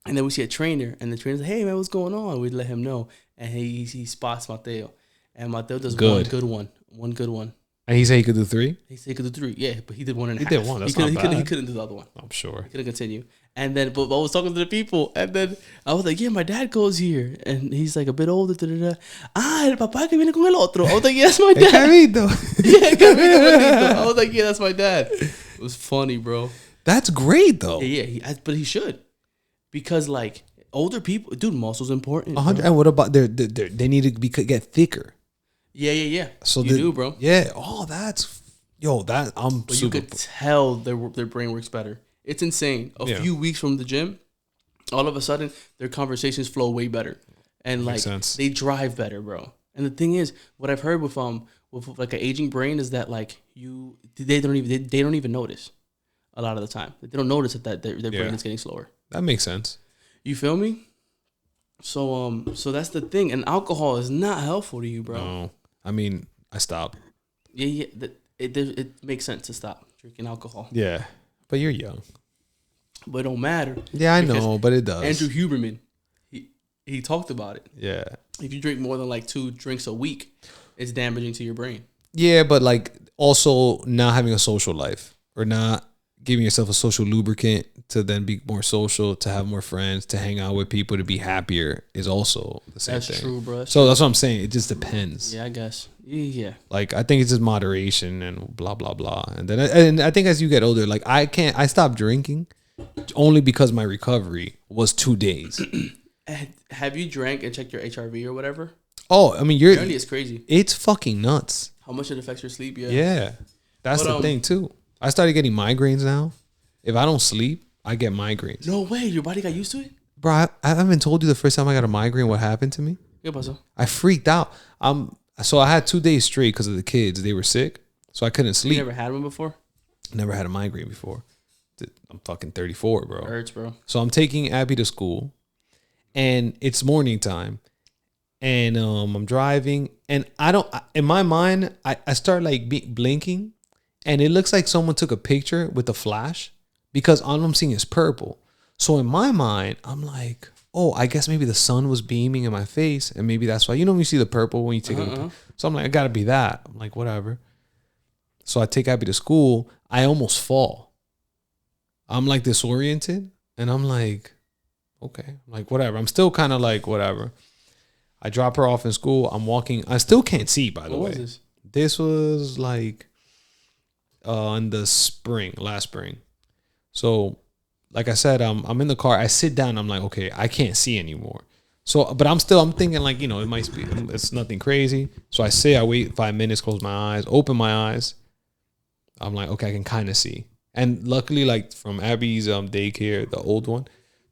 and then we see a trainer. And the trainer's like, hey, man, what's going on? We let him know. And he spots Mateo. And Mateo does one good one. And he said he could do 3? He said he could do 3. Yeah, but he did 1.5. He did 1. That's not bad. He couldn't do the other one. I'm sure. He couldn't continue. And then, but I was talking to the people, and then I was like, yeah, my dad goes here. And he's like a bit older. El papá que viene con el otro. I was like, yeah, that's my dad. Carito. Yeah, Carito. I was like, yeah, that's my dad. It was funny, bro. That's great, though. Yeah, but he should. Because, like, older people, dude, muscle's important. 100. And what about they need to get thicker? Yeah. So you do, bro. Yeah. Oh, but you could tell their brain works better. It's insane. A few weeks from the gym, all of a sudden their conversations flow way better, and like they drive better, bro. And the thing is, what I've heard with like an aging brain is that like they don't even notice a lot of the time. They don't notice that their brain is getting slower. That makes sense. You feel me? So that's the thing. And alcohol is not helpful to you, bro. No, I mean I stopped. Yeah. It makes sense to stop drinking alcohol. Yeah. But you're young. But it don't matter. Yeah, I know, but it does. Andrew Huberman, he talked about it. Yeah. If you drink more than like 2 drinks a week, it's damaging to your brain. Yeah, but like also not having a social life or not giving yourself a social lubricant to then be more social, to have more friends, to hang out with people, to be happier is also the same thing. That's true, bro. So that's what I'm saying. It just depends. Yeah, I guess. Yeah. Like I think it's just moderation and blah blah blah. And then and I think as you get older, like I stopped drinking only because my recovery was 2 days. Have you drank and checked your HRV or whatever? Oh, I mean your journey is crazy. It's fucking nuts. How much it affects your sleep? Yeah. That's the thing too. I started getting migraines now. If I don't sleep, I get migraines. No way. Your body got used to it? Bro, I haven't told you the first time I got a migraine what happened to me. ¿Qué pasó? I freaked out. So I had 2 days straight because of the kids. They were sick. So I couldn't sleep. You never had one before? Never had a migraine before. I'm fucking 34, bro. It hurts, bro. So I'm taking Abby to school. And it's morning time. And I'm driving. And in my mind, I start like blinking. And it looks like someone took a picture with a flash. Because all I'm seeing is purple. So in my mind, I'm like, oh, I guess maybe the sun was beaming in my face. And maybe that's why. You know when you see the purple when you take it. So I'm like, I got to be that. I'm like, whatever. So I take Abby to school. I almost fall. I'm like disoriented. And I'm like, okay. I'm like, whatever. I'm still kind of like, whatever. I drop her off in school. I'm walking. I still can't see, by the way. What was this? This was like in the last spring. So, like I said, I'm in the car. I sit down. I'm like, okay, I can't see anymore. So, but I'm thinking like, you know, it's nothing crazy. So I wait 5 minutes, close my eyes, open my eyes. I'm like, okay, I can kind of see. And luckily, like from Abby's daycare, the old one,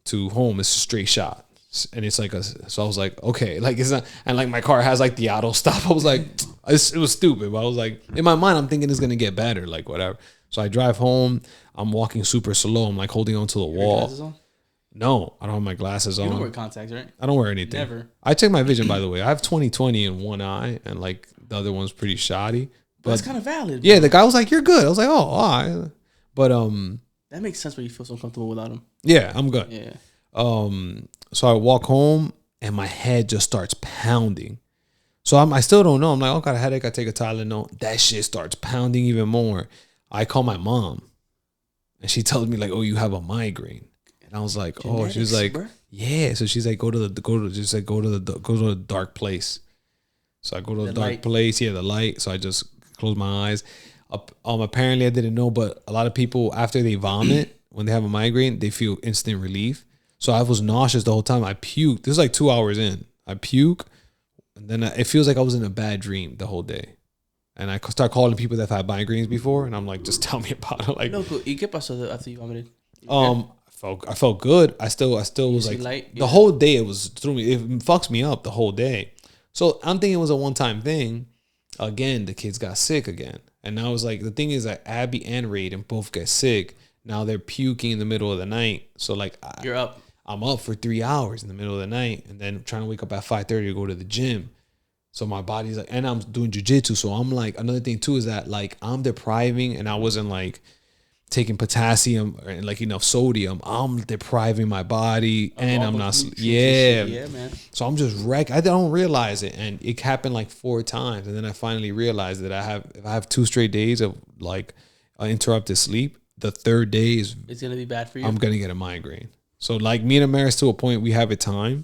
to home, it's a straight shot. And it's like so I was like, okay, like it's not, and like my car has like the auto stop. I was like, it was stupid, but I was like, in my mind, I'm thinking it's gonna get better, like whatever. So I drive home. I'm walking super slow. I'm like holding onto the wall. Glasses on? No, I don't have my glasses on. You don't wear contacts, right? I don't wear anything. Never. I check my vision, by the way. I have 20/20 in one eye, and like the other one's pretty shoddy. But it's kind of valid. Yeah, the guy was like, "You're good." I was like, "Oh, all right." But that makes sense. Why you feel so comfortable without them. Yeah, I'm good. Yeah. So I walk home, and my head just starts pounding. So I still don't know. I'm like, "Oh, got a headache." I take a Tylenol. That shit starts pounding even more. I call my mom, and she tells me like, "Oh, you have a migraine." And I was like, Genetics, "Oh," she was like, bro. Yeah. So she's like, go to the dark place. So I go to the dark place. Yeah, the light. So I just close my eyes. Apparently I didn't know, but a lot of people after they vomit when they have a migraine, they feel instant relief. So I was nauseous the whole time. I puked. This is like 2 hours in. I puke, and then it feels like I was in a bad dream the whole day. And I start calling people that have had migraines before, and I'm like, just tell me about it. Like, no, ¿y qué pasó after you vomited? I felt good. I still was like light? The whole day it was through me. It fucks me up the whole day. So I'm thinking it was a one-time thing. Again, the kids got sick again, and now it's like the thing is that Abby and Raiden both get sick. Now they're puking in the middle of the night. So like you're up. I'm up for 3 hours in the middle of the night, and then trying to wake up at 5:30 to go to the gym. So my body's like, and I'm doing jujitsu. So I'm like, another thing too is that like I'm depriving, and I wasn't like taking potassium and like enough sodium. I'm depriving my body, and I'm not. Yeah, man. So I'm just wrecked. I don't realize it, and it happened like 4 times, and then I finally realized that if I have 2 straight days of like interrupted sleep, the 3rd day it's gonna be bad for you. I'm gonna get a migraine. So like me and Amaris to a point, we have it timed.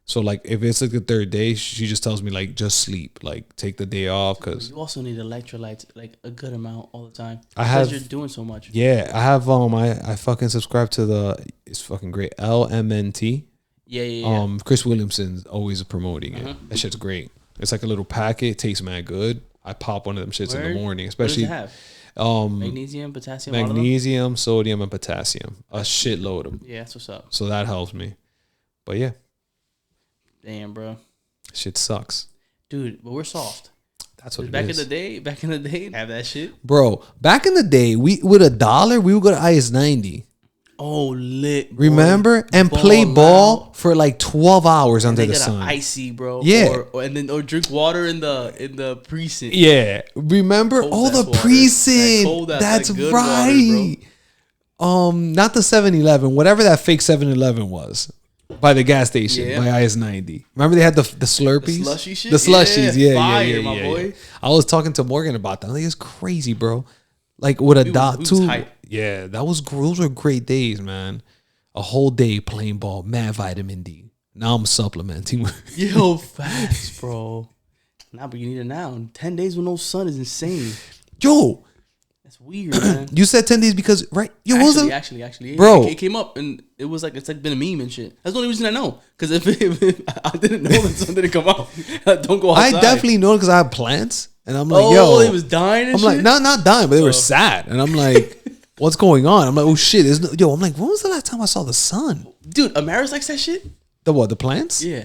So like if it's like the 3rd day, she just tells me like just sleep, like take the day off because you also need electrolytes like a good amount all the time. Because you're doing so much. Yeah, I have I fucking subscribe to it's fucking great LMNT. Yeah. Chris Williamson's always promoting it. That shit's great. It's like a little packet. It tastes mad good. I pop one of them shits in the morning, especially. What does it have? Magnesium, potassium, sodium, and potassium. A shitload of them. Yeah, that's what's up. So that helps me. But yeah. Damn, bro. Shit sucks. Dude, but we're soft. That's what it back is. Back in the day, have that shit. Bro, back in the day, we with $1, we would go to IS-90. Oh, lit. Boy. Remember? And play ball for like 12 hours under the sun. Icy, bro. Yeah. Or drink water in the precinct. Yeah. Remember? The precinct. That's right. Water, not the 7-Eleven, whatever that fake 7-Eleven was. By the gas station, by IS-90. Remember they had the Slurpees? The slushy shit? The slushies, yeah. Fire, my boy. I was talking to Morgan about that. I think it's crazy, bro. Like with $1, yeah, those were great days, man. A whole day playing ball, mad vitamin D. Now I'm supplementing. Yo, facts, bro. Nah, but you need it now. 10 days with no sun is insane. Yo. That's weird, man. You said 10 days because, right? Yo, actually, bro. It came up and it was like, it's like been a meme and shit. That's the only reason I know. Because if I didn't know that sun didn't come out, don't go outside. I definitely know because I have plants. And I'm like, yo. It was dying and I'm shit? like, not dying, but they were sad. And I'm like, what's going on? I'm like, oh shit. I'm like, when was the last time I saw the sun? Dude, Amaris likes that shit? The what? The plants? Yeah.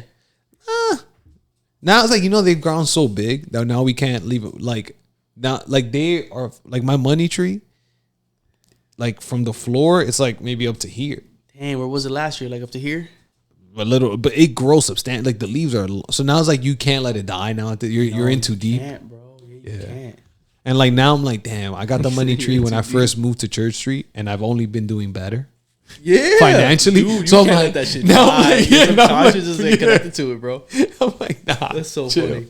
Now it's like, they've grown so big that now we can't leave it like, now, like they are like my money tree, like from the floor, it's like maybe up to here. Damn, where was it last year? Like up to here? A little, but it grows substantial. Like the leaves are, so now it's like you can't let it die now. You're in too deep. Can't, bro. You can't. And like now I'm like, damn, I got the money tree when I first moved to Church Street, and I've only been doing better. Yeah, financially. Dude, so I'm like, that shit now I'm like, subconscious is like connected to it, bro. I'm like, nah, that's so chill. funny.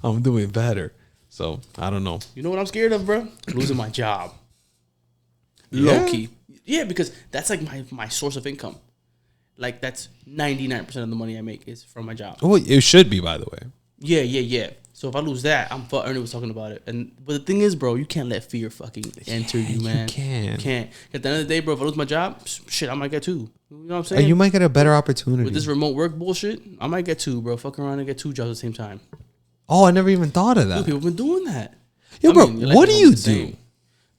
I'm doing better. So I don't know. You know what I'm scared of, bro? Losing my job. Low key. Yeah, because that's like my source of income. Like that's 99% of the money I make is from my job. Oh, it should be, by the way. Yeah. So if I lose that, Ernie was talking about it. But the thing is, bro, you can't let fear fucking enter you, man. You can't. At the end of the day, bro, if I lose my job, shit, I might get 2. You know what I'm saying? And you might get a better opportunity. With this remote work bullshit, I might get 2, bro. Fuck around and get 2 jobs at the same time. Oh, I never even thought of that. Dude, people have been doing that. Yo, bro, what do you do?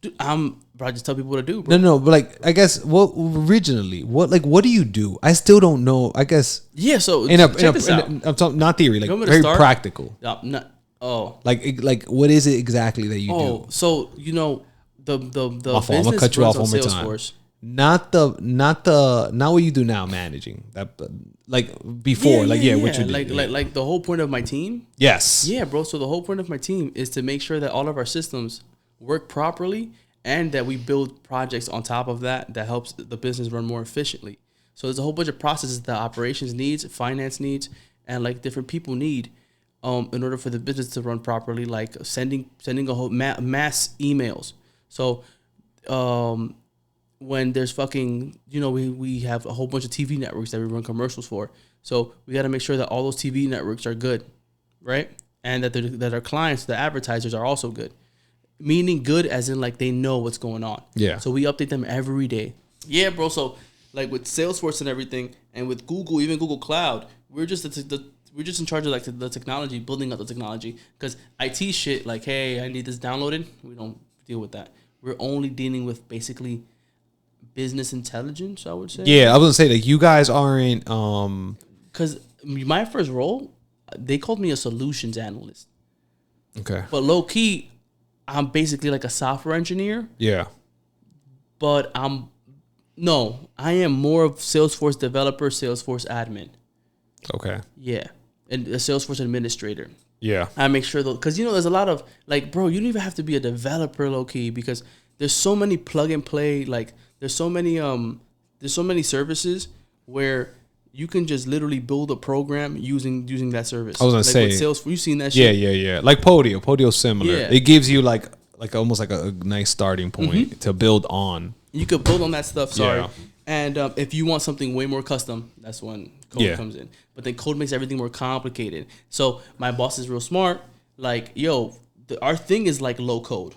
Dude, bro, I just tell people what to do, bro. No, but like, I guess, what do you do? I still don't know. I guess. Yeah, so check this out. I'm talking, not theory, like very practical. Like, what is it exactly that you do? Oh, so the business I'm gonna cut you off one more time. Not what you do now, managing that, like before, what you do, like the whole point of my team. Yes. Yeah, bro. So the whole point of my team is to make sure that all of our systems work properly and that we build projects on top of that helps the business run more efficiently. So there's a whole bunch of processes that operations needs, finance needs, and like different people need in order for the business to run properly, like sending a whole mass emails. So when there's fucking, we have a whole bunch of TV networks that we run commercials for. So we got to make sure that all those TV networks are good, right? And that our clients, the advertisers, are also good. Meaning good as in like they know what's going on. Yeah. So we update them every day. Yeah, bro. So like with Salesforce and everything, and with Google, even Google Cloud, we're just in charge of like the technology, building up the technology. Because IT shit, like, hey, I need this downloaded. We don't deal with that. We're only dealing with basically business intelligence, I would say. Yeah, I was gonna say like you guys aren't. Because my first role, they called me a solutions analyst. Okay. But low key, I'm basically like a software engineer. Yeah. But I am more of Salesforce developer, Salesforce admin. Okay. Yeah. And a Salesforce administrator. Yeah. I make sure because there's a lot of like, bro, you don't even have to be a developer low key because there's so many plug and play, like there's so many services where you can just literally build a program using that service. I was gonna like say with Salesforce, you've seen that shit. Yeah. Like Podio. Podio's similar. Yeah. It gives you like almost like a nice starting point to build on. You could build on that stuff. Sorry. Yeah. And if you want something way more custom, that's when code comes in. But then code makes everything more complicated. So my boss is real smart. Like, our thing is like low code.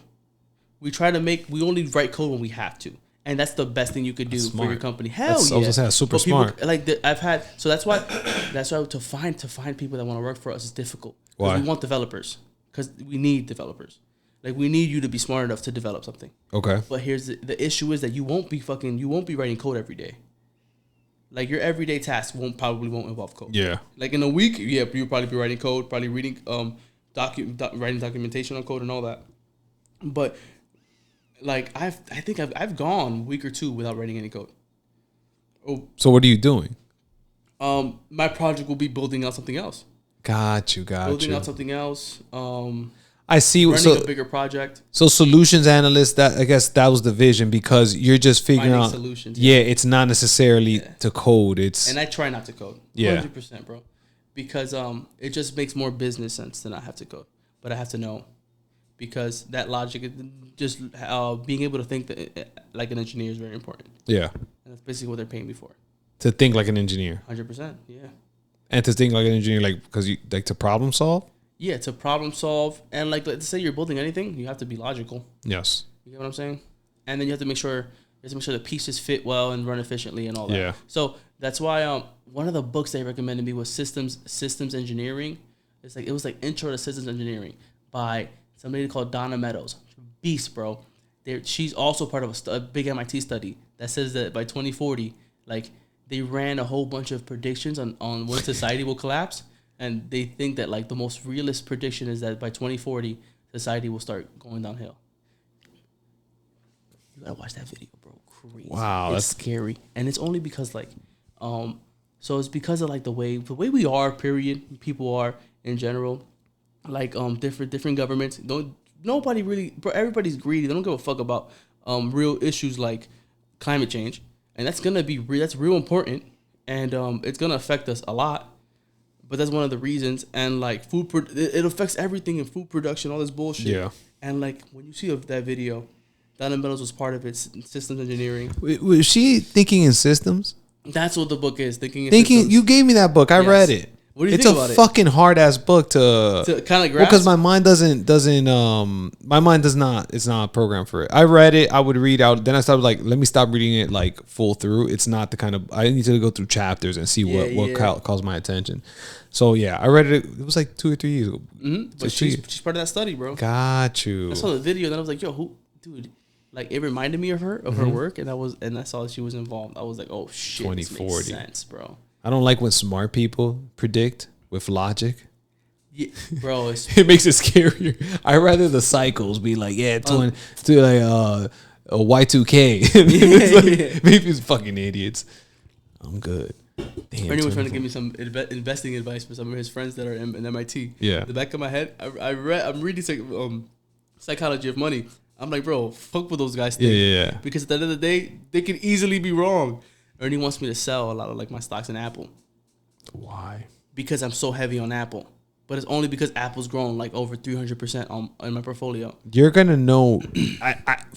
We only write code when we have to. And that's the best thing you could do for your company. Hell yeah. I was gonna say, that's super smart. So that's why to find people that want to work for us is difficult. Why? We want developers. Because we need developers. Like, we need you to be smart enough to develop something. Okay. But here's the issue is that you won't be writing code every day. Like, your everyday tasks probably won't involve code. Yeah. Like, in a week, you'll probably be writing code, probably reading, writing documentation on code and all that. But, like, I think I've gone a week or two without writing any code. Oh. So what are you doing? My project will be building out something else. Got you. Building out something else. I see. Running a bigger project. So solutions analyst, that I guess that was the vision because you're just figuring out solutions. Yeah, it's not necessarily to code. And I try not to code. 100%, bro. Because it just makes more business sense to not have to code, but I have to know because that logic, just being able to think like an engineer is very important. Yeah, and that's basically what they're paying me for. To think like an engineer. 100%, yeah. And to think like an engineer, like because you like to problem solve. Yeah, to problem solve. And like, let's say you're building anything, you have to be logical. Yes. You get what I'm saying? And then you have to make sure the pieces fit well and run efficiently and all that. Yeah. So that's why one of the books they recommended me was Systems Engineering. It was like Intro to Systems Engineering by somebody called Donna Meadows. Beast, bro. She's also part of a big MIT study that says that by 2040, like, they ran a whole bunch of predictions on when society will collapse. And they think that, like, the most realist prediction is that by 2040, society will start going downhill. You gotta watch that video, bro. Crazy. Wow, it's scary, and it's only because, like, so it's because of like the way we are. Period. People are in general, like, different governments. Nobody really, bro. Everybody's greedy. They don't give a fuck about real issues like climate change, and that's gonna be that's real important, and it's gonna affect us a lot. But that's one of the reasons. And like it affects everything in food production, all this bullshit. Yeah. And like when you see that video, Donna Meadows was part of it, systems engineering. Was she thinking in systems? That's what the book is. Thinking in systems. You gave me that book. I read it. What do you think about it? It's a fucking hard ass book to kind of grasp. Because my mind does not. It's not programmed for it. I read it. I would read out. Then I started like, let me stop reading it like full through. It's not the kind of. I need to go through chapters and see what calls my attention. So yeah, I read it. It was like 2 or 3 years ago. Mm-hmm. But she's part of that study, bro. Got you. I saw the video, and then I was like, yo, dude? Like, it reminded me of her work, and I saw that she was involved. I was like, oh shit, 2040. This makes sense, bro. I don't like when smart people predict with logic. Yeah, bro, it makes it scarier. I rather the cycles be like, yeah, to like a Y2K. Maybe it's fucking idiots. I'm good. Damn, Ernie was trying to give me some investing advice for some of his friends that are in MIT. Yeah. In the back of my head, I'm reading Psychology of Money. I'm like, bro, fuck what those guys think. Yeah. Because at the end of the day, they could easily be wrong. Ernie wants me to sell a lot of like my stocks in Apple. Why? Because I'm so heavy on Apple. But it's only because Apple's grown like over 300% in my portfolio. You're gonna know.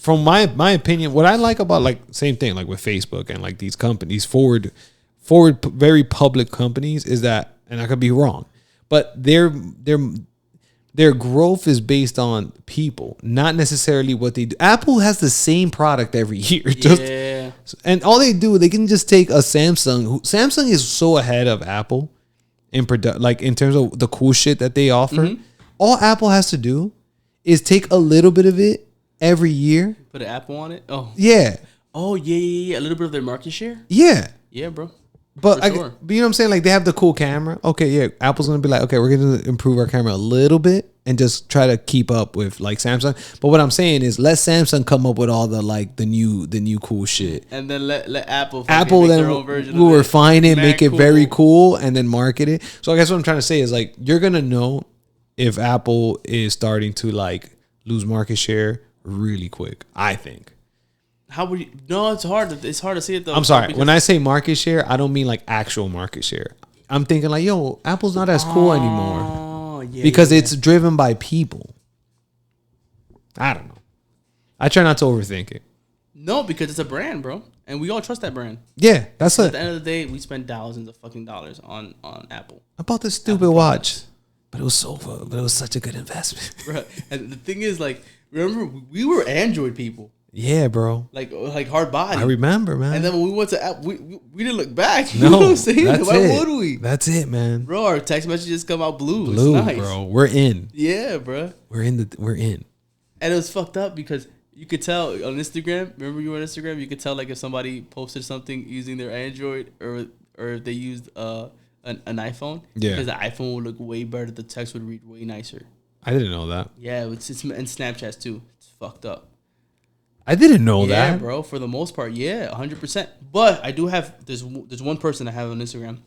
from my opinion, what I like about like same thing like with Facebook and like these companies forward very public companies is that, and I could be wrong, but their growth is based on people, not necessarily what they do. Apple has the same product every year. Yeah. And all they do, they can just take a Samsung. Samsung is so ahead of Apple in like in terms of the cool shit that they offer. Mm-hmm. All Apple has to do is take a little bit of it every year. Put an Apple on it? Oh. Yeah. Oh, yeah. A little bit of their market share? Yeah. Yeah, bro. But you know what I'm saying? Like, they have the cool camera. Okay, yeah. Apple's going to be like, okay, we're going to improve our camera a little bit and just try to keep up with, like, Samsung. But what I'm saying is let Samsung come up with all the, like, the new cool shit. And then let Apple then their own version will refine it, make it very cool, and then market it. So I guess what I'm trying to say is, like, you're going to know if Apple is starting to, like, lose market share really quick, I think. How would you? No, it's hard. It's hard to see it though. I'm sorry. When I say market share, I don't mean like actual market share. I'm thinking like, yo, Apple's not as cool anymore because it's driven by people. I don't know. I try not to overthink it. No, because it's a brand, bro, and we all trust that brand. Yeah, that's it. At the end of the day, we spend thousands of fucking dollars on Apple. I bought this stupid watch, but it was such a good investment. Bro, and the thing is, like, remember we were Android people. Yeah, bro. Like hard body. I remember, man. And then when we went to app, we didn't look back. No, you know what I'm saying? That's Why it. would we? That's it, man. Bro, our text messages come out blue. Blue, it's nice. Bro. We're in. Yeah, bro. We're in. And it was fucked up because you could tell on Instagram. Remember you were on Instagram? You could tell like if somebody posted something using their Android or if they used an iPhone. Yeah. Because the iPhone would look way better. The text would read way nicer. I didn't know that. Yeah, it's and Snapchat too. It's fucked up. I didn't know that. Yeah, bro. For the most part, yeah, 100%. But I do have there's one person I have on Instagram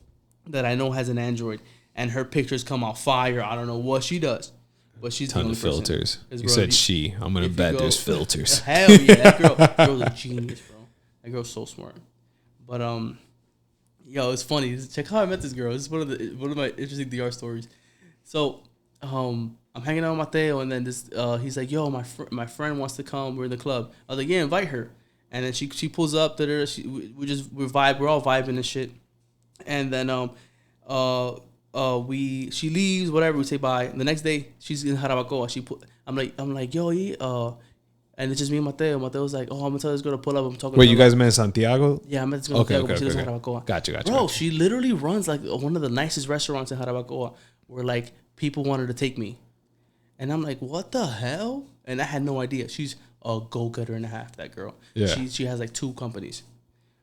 that I know has an Android, and her pictures come out fire. I don't know what she does, but she's ton the only of filters. Person. You said she. I'm gonna bet there's filters. Hell yeah, that girl's a genius, bro. That girl's so smart. But yo, it's funny. Check how I met this girl. This is one of my interesting DR stories. So I'm hanging out with Mateo, and then this he's like, "Yo, my friend wants to come. We're in the club." I was like, "Yeah, invite her." And then she pulls up. We're all vibing and shit. And then she leaves. Whatever, we say bye. And the next day, she's in Jarabacoa. I'm like, "Yo, and it's just me and Mateo. Mateo's like, "Oh, I'm gonna tell this girl to pull up. I'm talking." Wait, you guys met in Santiago? Yeah, I met this girl in Santiago. She lives in Jarabacoa. Gotcha. Bro, she literally runs like one of the nicest restaurants in Jarabacoa, where like people wanted to take me. And I'm like, what the hell? And I had no idea. She's a go-getter and a half, that girl. Yeah. She has like 2 companies.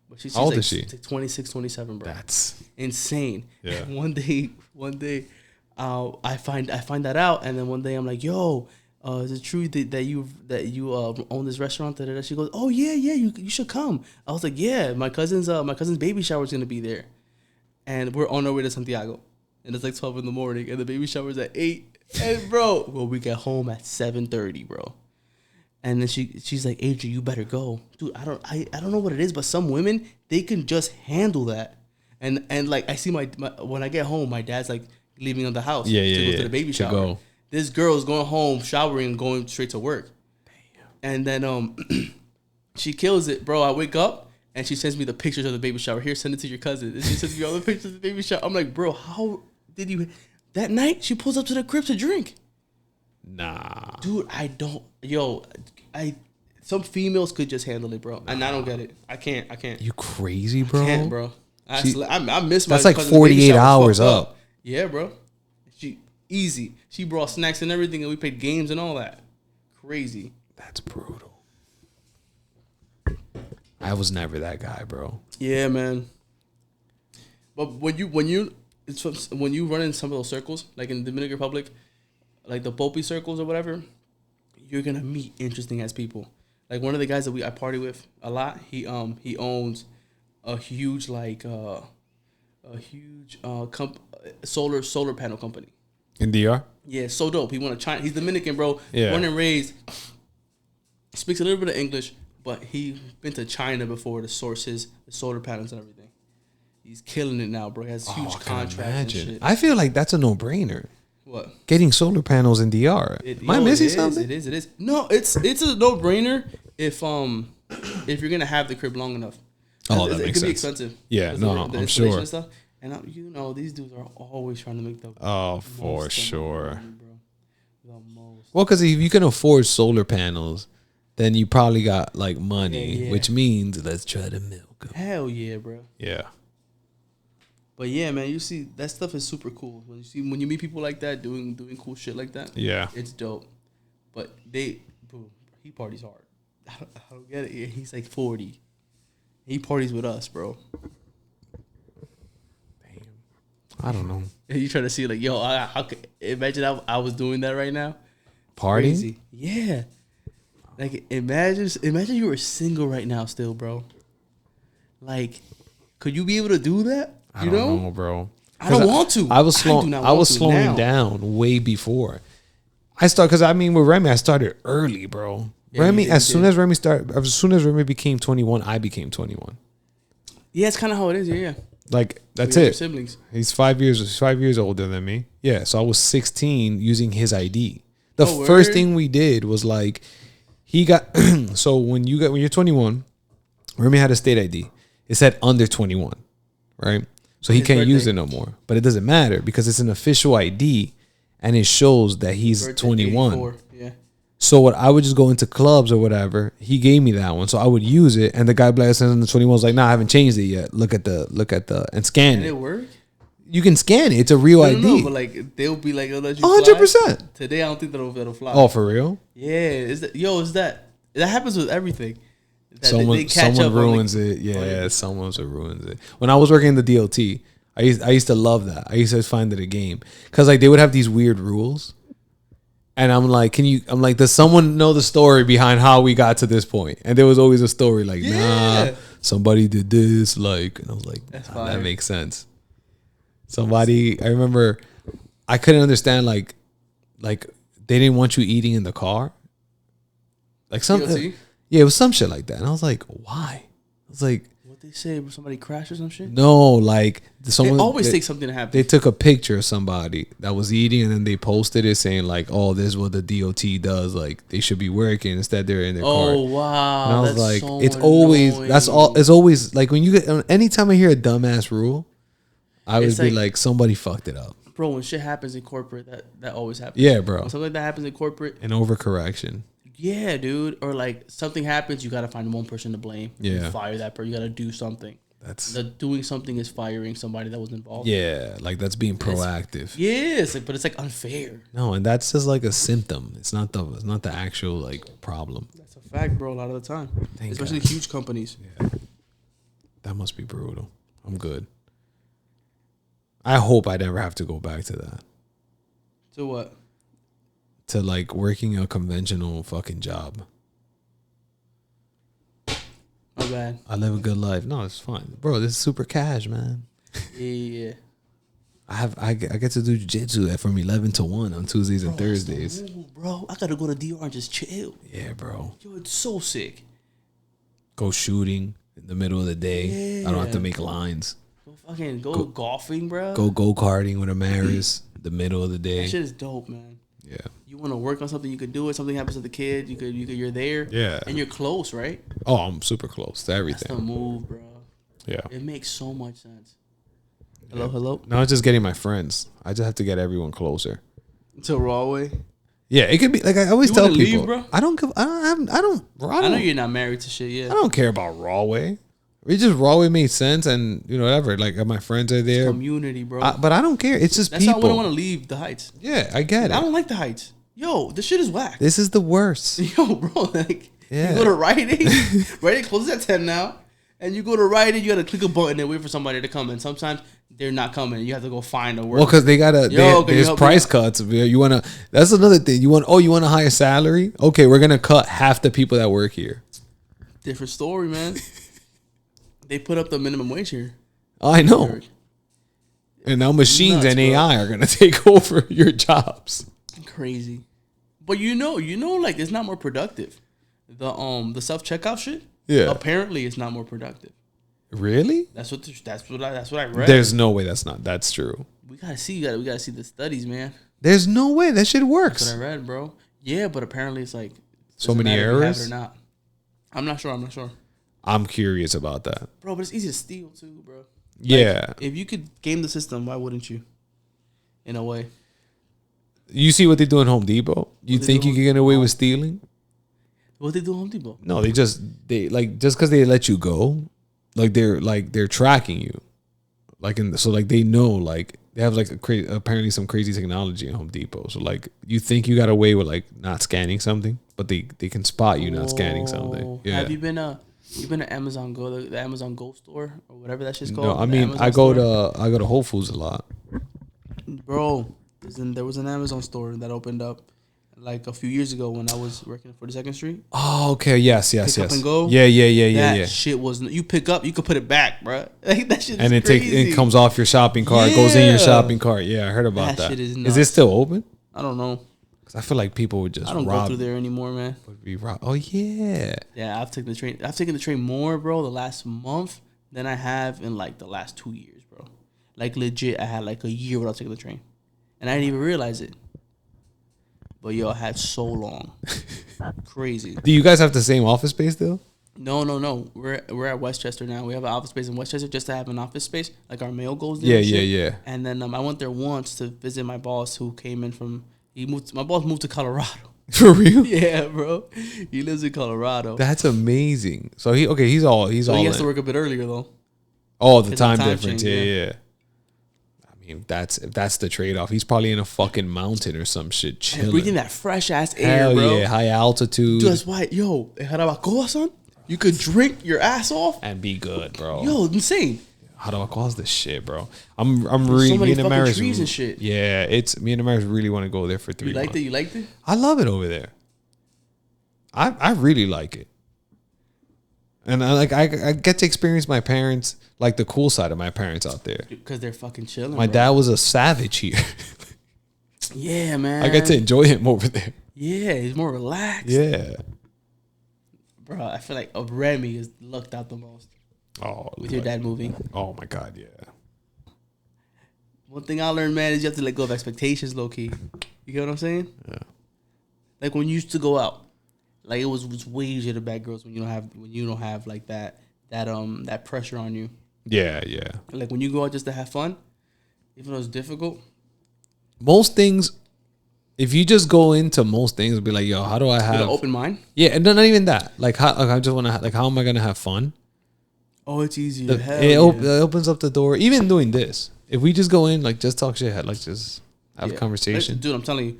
But she's how old like, is she? Like 26, 27, bro. That's insane. Yeah. And one day, I find that out, and then one day I'm like, yo, is it true that you own this restaurant? She goes, oh yeah, you should come. I was like, yeah, my cousin's baby shower is gonna be there, and we're on our way to Santiago, and it's like 12 in the morning, and the baby shower's at 8. And bro, we get home at 7:30, bro. And then she's like, Adrian, you better go, dude. I don't know what it is, but some women, they can just handle that. And like I see my when I get home, my dad's like leaving on the house to go to the baby shower. This girl's going home, showering, and going straight to work. Damn. And then she kills it, bro. I wake up and she sends me the pictures of the baby shower. Here, send it to your cousin. And she sends me all the pictures of the baby shower. I'm like, bro, how did you? That night, she pulls up to the crib to drink. Nah. Dude, some females could just handle it, bro. And I don't get it. I can't. You crazy, bro? I can't, bro. I miss my that's like 48 hours up. Yeah, bro. Easy. She brought snacks and everything, and we played games and all that. Crazy. That's brutal. I was never that guy, bro. Yeah, man. But when you run in some of those circles, like in the Dominican Republic, like the Popey circles or whatever, you're gonna meet interesting ass people. Like one of the guys that I party with a lot, he owns a huge solar panel company. In DR? Yeah, so dope. He went to China. He's Dominican, bro. Yeah. Born and raised. Speaks a little bit of English, but he been to China before to source the solar panels and everything. He's killing it now, bro. He has huge contracts and shit. I feel like that's a no-brainer. What? Getting solar panels in DR. Am I missing something? It is. No, it's a no-brainer if you're gonna have the crib long enough. Oh, that it makes could be sense. expensive. Yeah, no, the I'm installation sure. and stuff. And you know, these dudes are always trying to make the Oh, most for sure. money, bro. The most. Well, because if you can afford solar panels, then you probably got like money, Yeah. which means let's try to milk 'em. Hell yeah, bro. Yeah. But yeah, man, you see that stuff is super cool. When you meet people like that doing cool shit like that, Yeah. it's dope. But bro, he parties hard. I don't get it. He's like 40. He parties with us, bro. I don't know. And you trying to see like, yo, imagine I was doing that right now. Party? Crazy. Yeah. Like imagine you were single right now still, bro. Like, could you be able to do that? I don't know, bro. I don't want to. I was slowing down way before. I started because I mean with Remy, I started early, bro. Yeah, Remy, as soon as Remy became 21, I became 21. Yeah, it's kind of how it is. Yeah. Like that's We have it. siblings. He's 5 years older than me. Yeah, so I was 16 using his ID. The Oh, first word? thing we did was like he got so when you're 21, Remy had a state ID. It said under 21, right? So he His can't birthday. use it no more. But it doesn't matter because it's an official ID and it shows that he's Birthday, 21. 84. Yeah. So what I would just go into clubs or whatever. He gave me that one, so I would use it. And the guy blessed on the 21 was like, "Nah, I haven't changed it yet. Look at the and scan Did it. it work? You can scan it. It's a real I don't know, ID. but like they'll be like, "Oh, let you 100%. Today, I don't think that'll fly. Oh, for real? Yeah, is that happens with everything. That Someone catch up on, ruins it. Yeah, someone ruins it. When I was working in the DLT, I used to love that. I used to find it a game because like they would have these weird rules, and I'm like, does someone know the story behind how we got to this point? And there was always a story like, nah, somebody did this, like, and I was like, nah, that makes sense. I remember, I couldn't understand like they didn't want you eating in the car, like something. Yeah, it was some shit like that. And I was like, why? I was like, what they say? Somebody crashed or some shit? no, like someone. They always take something to happen. They took a picture of somebody that was eating and then they posted it saying like, oh, this is what the DOT does. Like they should be working. Instead they're in their car. Oh, wow. And I was like, so it's always, annoying. that's all. It's always like when you get, anytime I hear a dumbass rule, I would It's be like- like, somebody fucked it up. Bro, when shit happens in corporate, that always happens. Yeah, bro. When something like that happens in corporate, An overcorrection. yeah, dude. Or like something happens, you gotta find one person to blame. Yeah. You fire that person. You gotta do something. That's, Doing something is firing somebody that was involved. yeah, like that's being proactive. Yes, but it's like unfair. No, and that's just like a symptom. It's not the actual like problem. That's a fact, bro. A lot of the time, Thank especially God. huge companies. Yeah. That must be brutal. I'm good. I hope I never have to go back to that. So what? To like working a conventional fucking job. My bad. I live a good life. No, it's fine. Bro, this is super cash, man. Yeah. I get to do jiu-jitsu from 11 to 1 on Tuesdays and Thursdays. Ooh, bro, I gotta go to DR and just chill. Yeah, bro. Yo, it's so sick. Go shooting in the middle of the day. I don't have to Yeah. make lines. Go golfing, bro. Go karting with a Maris the middle of the day. That shit is dope, man. Yeah. You want to work on something, you could do it. Something happens to the kid, you're there. Yeah. And you're close, right? Oh, I'm super close to That's everything. the move, bro. Yeah. It makes so much sense. Hello. Now it's just getting my friends. I just have to get everyone closer. To Rawway. Yeah, it could be like I always You tell wanna people. leave, bro? I don't give. I don't. I know you're not married to shit yet. I don't care about Rawway. We just Rawway made sense, and whatever. Like my friends are there, Community, bro. but I don't care. It's just That's people. how I wouldn't want to leave the Heights. Yeah, I get it. I don't like the Heights. Yo, this shit is whack. This is the worst. Yo, bro, like Yeah. you go to writing. Writing closes at 10 now. And you go to writing, you gotta click a button and wait for somebody to come. And sometimes they're not coming. You have to go find a work. Well, because they gotta. There's price cuts. You wanna. That's another thing. You want a higher salary? Okay, we're gonna cut half the people that work here. Different story, man. They put up the minimum wage here. I know. And now machines Nuts, and bro. AI are gonna take over your jobs. Crazy. But like it's not more productive. The self checkout shit. Yeah. Apparently, it's not more productive. Really? That's what I read. There's no way that's true. We gotta see the studies, man. There's no way that shit works. That's what I read, bro. Yeah, but apparently it's like So many doesn't matter if you have errors? it or not. I'm not sure. I'm curious about that. Bro, but it's easy to steal too, bro. Like, Yeah. if you could game the system, why wouldn't you? In a way. You see what they do in Home Depot? You think you can get away with stealing? What they do in Home Depot? No, just because they let you go, they're tracking you. They know, like, they have like apparently some crazy technology in Home Depot. So like, you think you got away with like not scanning something, but they can spot you not scanning something. Yeah. Have you been to Amazon Go, the Amazon Go store or whatever that shit's called? No, I mean I go to Whole Foods a lot. Bro, there was an Amazon store that opened up like a few years ago when I was working for the 2nd Street. Oh, okay. Yes. Pick up and go. Yeah. That shit was, you pick up, you could put it back, bro. Like, that shit is and crazy. it comes off your shopping cart, goes in your shopping cart. Yeah, I heard about that. Shit is Is it still open? I don't know. Because I feel like people would just I don't go through there anymore, man. Would be robbed. Oh, yeah. Yeah, I've taken the train more, bro, the last month than I have in like the last 2 years, bro. Like, legit, I had like a year without taking the train. And I didn't even realize it. But yo, I had so long. Crazy. Do you guys have the same office space still? No. We're at Westchester now. We have an office space in Westchester just to have an office space. Like, our mail goes there. Yeah. And then I went there once to visit my boss who came in from. My boss moved to Colorado. For real? Yeah, bro. He lives in Colorado. That's amazing. So he's all he has to work a bit earlier though. Oh, the time difference. Change, yeah. I mean, if that's the trade off. He's probably in a fucking mountain or some shit chilling. And breathing that fresh ass air, bro. Yeah, high altitude. Dude, that's why, yo, in Jarabacoa, son, you could drink your ass off and be good, bro. Yo, insane. Jarabacoa's the shit, bro. I'm There's really so many me and fucking trees and shit. Yeah, me and Amaris really want to go there for 3 months. You liked it? I love it over there. I really like it. And I get to experience my parents, like the cool side of my parents out there. Because they're fucking chilling. My dad was a savage here. Yeah, man. I get to enjoy him over there. Yeah, he's more relaxed. Yeah. Bro, I feel like Remy is lucked out the most. Oh, with your dad moving. Oh my God, yeah. One thing I learned, man, is you have to let go of expectations, low key. You get what I'm saying? Yeah. Like when you used to go out, like it was way easier to bag girls when you don't have like that pressure on you. Yeah. Like when you go out just to have fun, even though it's difficult. Most things, if you just go into most things and be like, yo, how do I have an open mind? Yeah, and not even that. Like how I just want to like, how am I gonna have fun? Oh, it's easy. It opens up the door. Even doing this, if we just go in, like, just talk shit, like, just have a conversation. Dude, I'm telling you,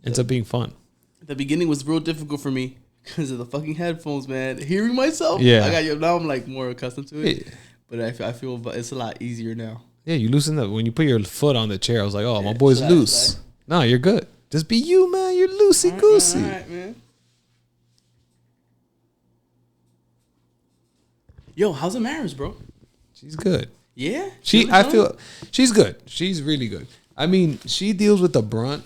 ends up being fun. The beginning was real difficult for me because of the fucking headphones, man. Hearing myself, now I'm like more accustomed to it. Yeah. But I feel it's a lot easier now. Yeah, you loosen up when you put your foot on the chair. I was like, oh, my boy's loose. No, you're good. Just be you, man. You're loosey goosey. All right, man. Yo, how's the marriage, bro? She's good. Yeah? I feel she's good. She's really good. I mean, she deals with the brunt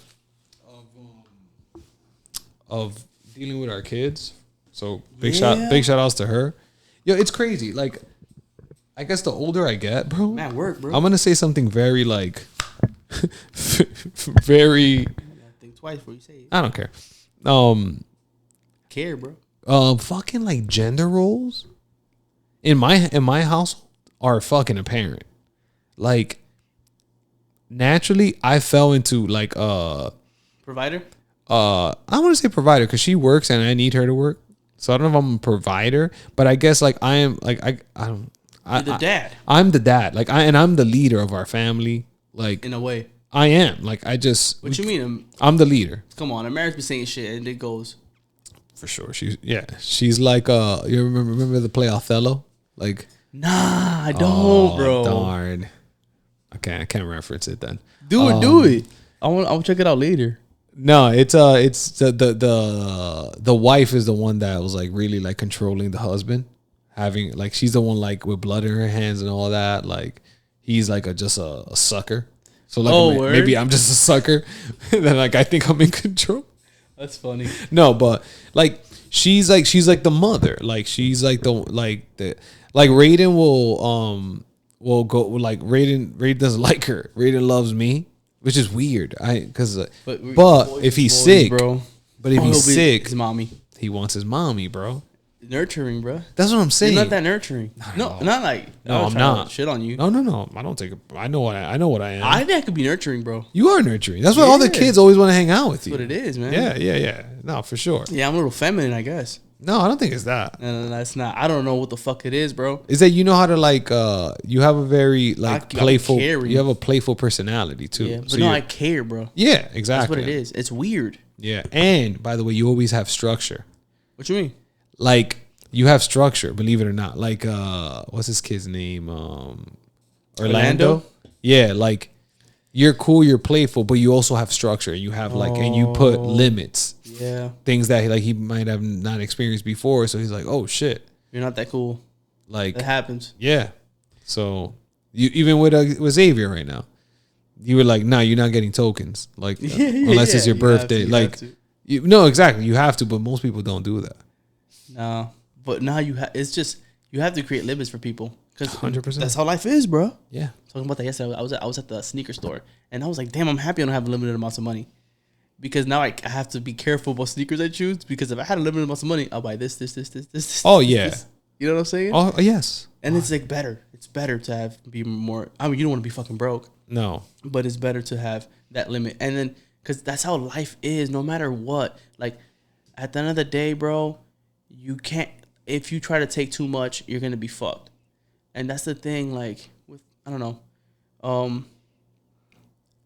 of dealing with our kids. So big shout outs to her. Yo, it's crazy. Like, I guess the older I get, bro. Man, work, bro. I'm gonna say something very like very think twice before you say it. I don't care. Care, bro. Fucking like gender roles in my household are fucking apparent. Like, naturally I fell into like provider? I want to say provider because she works and I need her to work. So I don't know if I'm a provider, but I guess like I am like You're the dad. I'm the dad. Like I'm the leader of our family. Like, in a way. I am. Like, I just. What you mean? I'm the leader. Come on, a marriage be saying shit and it goes. For sure. She's like you remember the play Othello? Like, nah, I don't, bro. Darn. Okay, I can't reference it then. Do it. I'll check it out later. No, it's the wife is the one that was like really like controlling the husband, having like she's the one like with blood in her hands and all that. Like he's like just a sucker. So like maybe I'm just a sucker. And then like I think I'm in control. That's funny. No, but like she's like the mother. Like she's like the Raiden will go like Raiden doesn't like her. Raiden loves me. Which is weird, but if he's sick, bro. But if he's sick, his mommy. He wants his mommy, bro. nurturing, bro. That's what I'm saying. You're not that nurturing. No, not like. No, I'm not. Shit on you. No. I don't take it. I know what I am. I think I could be nurturing, bro. You are nurturing. That's why all the kids always want to hang out with you. That's what it is, man. Yeah. No, for sure. Yeah, I'm a little feminine, I guess. No, I don't think it's that. No, that's not. I don't know what the fuck it is, bro. Is that you know how to like? You have a very playful. Caring. You have a playful personality too. Yeah, but I care, bro. Yeah, exactly. That's what it is. It's weird. Yeah, and by the way, you always have structure. What you mean? Like you have structure, believe it or not. Like what's this kid's name? Orlando. Yeah, like you're cool, you're playful, but you also have structure. You have and you put limits. Yeah. Things that he might have not experienced before. So he's like, oh shit. You're not that cool. Like that happens. Yeah. So you even with Xavier right now, you were like, nah, you're not getting tokens. Like unless it's your birthday. No, exactly. You have to, but most people don't do that. No. But now it's just you have to create limits for people. 100%. That's how life is, bro. Yeah. Talking about that yesterday. I was at the sneaker store and I was like, damn, I'm happy I don't have limited amounts of money. Because now I have to be careful about sneakers I choose. Because if I had a limited amount of money, I'll buy this. Oh, yeah. This. You know what I'm saying? Oh, yes. And it's like better. It's better to be more. I mean, you don't want to be fucking broke. No. But it's better to have that limit. And then, because that's how life is, no matter what. Like, at the end of the day, bro, you can't. If you try to take too much, you're going to be fucked. And that's the thing, like, with, I don't know.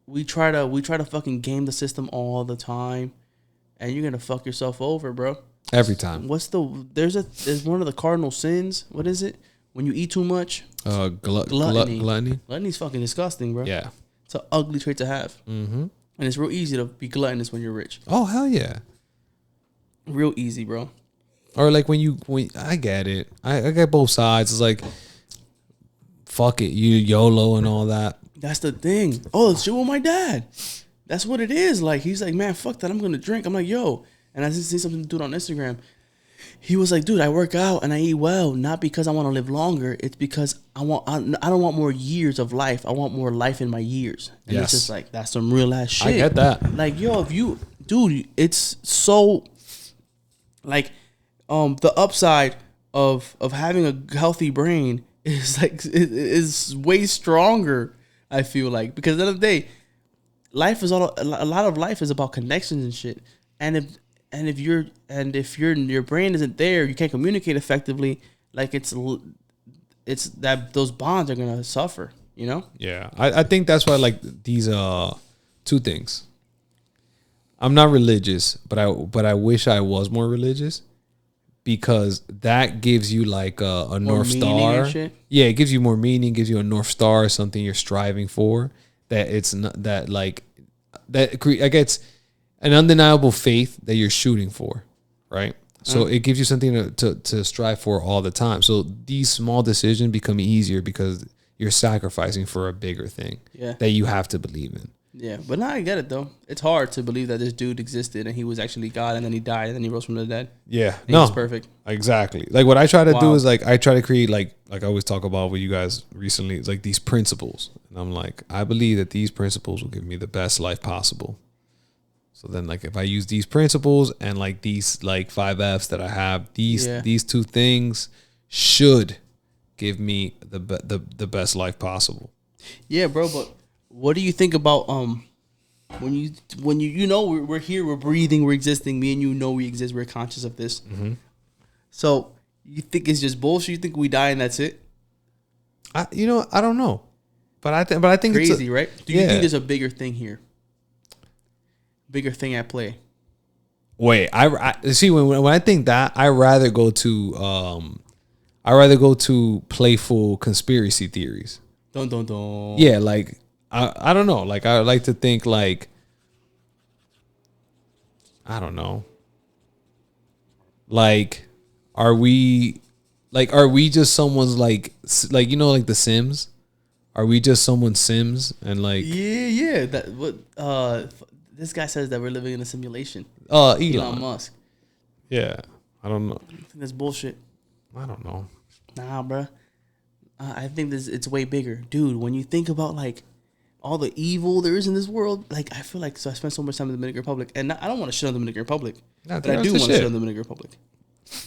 We try to fucking game the system all the time, and you're gonna fuck yourself over, bro. Every time. There's one of the cardinal sins. What is it? When you eat too much? Gluttony. Gluttony's fucking disgusting, bro. Yeah. It's an ugly trait to have. Mm-hmm. And it's real easy to be gluttonous when you're rich. Oh hell yeah. Real easy, bro. Or like when I get it. I get both sides. It's like, fuck it, you YOLO and all that. That's the thing. Oh, it's shit with my dad. That's what it is. Like, he's like, man, fuck that. I'm going to drink. I'm like, yo. And I just see something to do on Instagram. He was like, dude, I work out and I eat well, not because I want to live longer. It's because I don't want more years of life. I want more life in my years. And It's just like, that's some real ass shit. I get that. Like, yo, dude, it's so, like, the upside of having a healthy brain is like, is way stronger. I feel like, because at the end of the day, a lot of life is about connections and shit. And if your brain isn't there, you can't communicate effectively. Like it's that those bonds are gonna suffer. You know? Yeah, I think that's why like these two things. I'm not religious, but I wish I was more religious. Because that gives you like a North Star. Yeah, it gives you more meaning, gives you a North Star, something you're striving for. That it's not that like that. I guess an undeniable faith that you're shooting for, right? So it gives you something to strive for all the time. So these small decisions become easier because you're sacrificing for a bigger thing that you have to believe in. Yeah, but now I get it though. It's hard to believe that this dude existed and he was actually God, and then he died, and then he rose from the dead. Yeah, He was perfect. Exactly. Like what I try to do is like I try to create like I always talk about with you guys recently. It's like these principles, and I'm like I believe that these principles will give me the best life possible. So then like if I use these principles and like these like 5 F's that I have, these two things should give me the best life possible. Yeah, bro, but what do you think about when you know we're here, we're breathing, we're existing, me and you know we exist, we're conscious of this. Mm-hmm. So you think it's just bullshit? You think we die and that's it? I don't know, but I think crazy, right? Do you think there's a bigger thing here? Bigger thing at play? Wait, I see when I think that I rather go to playful conspiracy theories. Don't. Yeah, like. I don't know. Like I like to think like I don't know. Like are we just someone's like you know like the Sims? Are we just someone's Sims and like yeah that what this guy says that we're living in a simulation. Elon Musk. Yeah, I don't know. I think that's bullshit. I don't know. Nah, bro. I think it's way bigger, dude. When you think about like all the evil there is in this world, like I feel like I spent so much time in the Dominican Republic, and I don't want to shit on the Dominican Republic, but I do want to shit on the Dominican Republic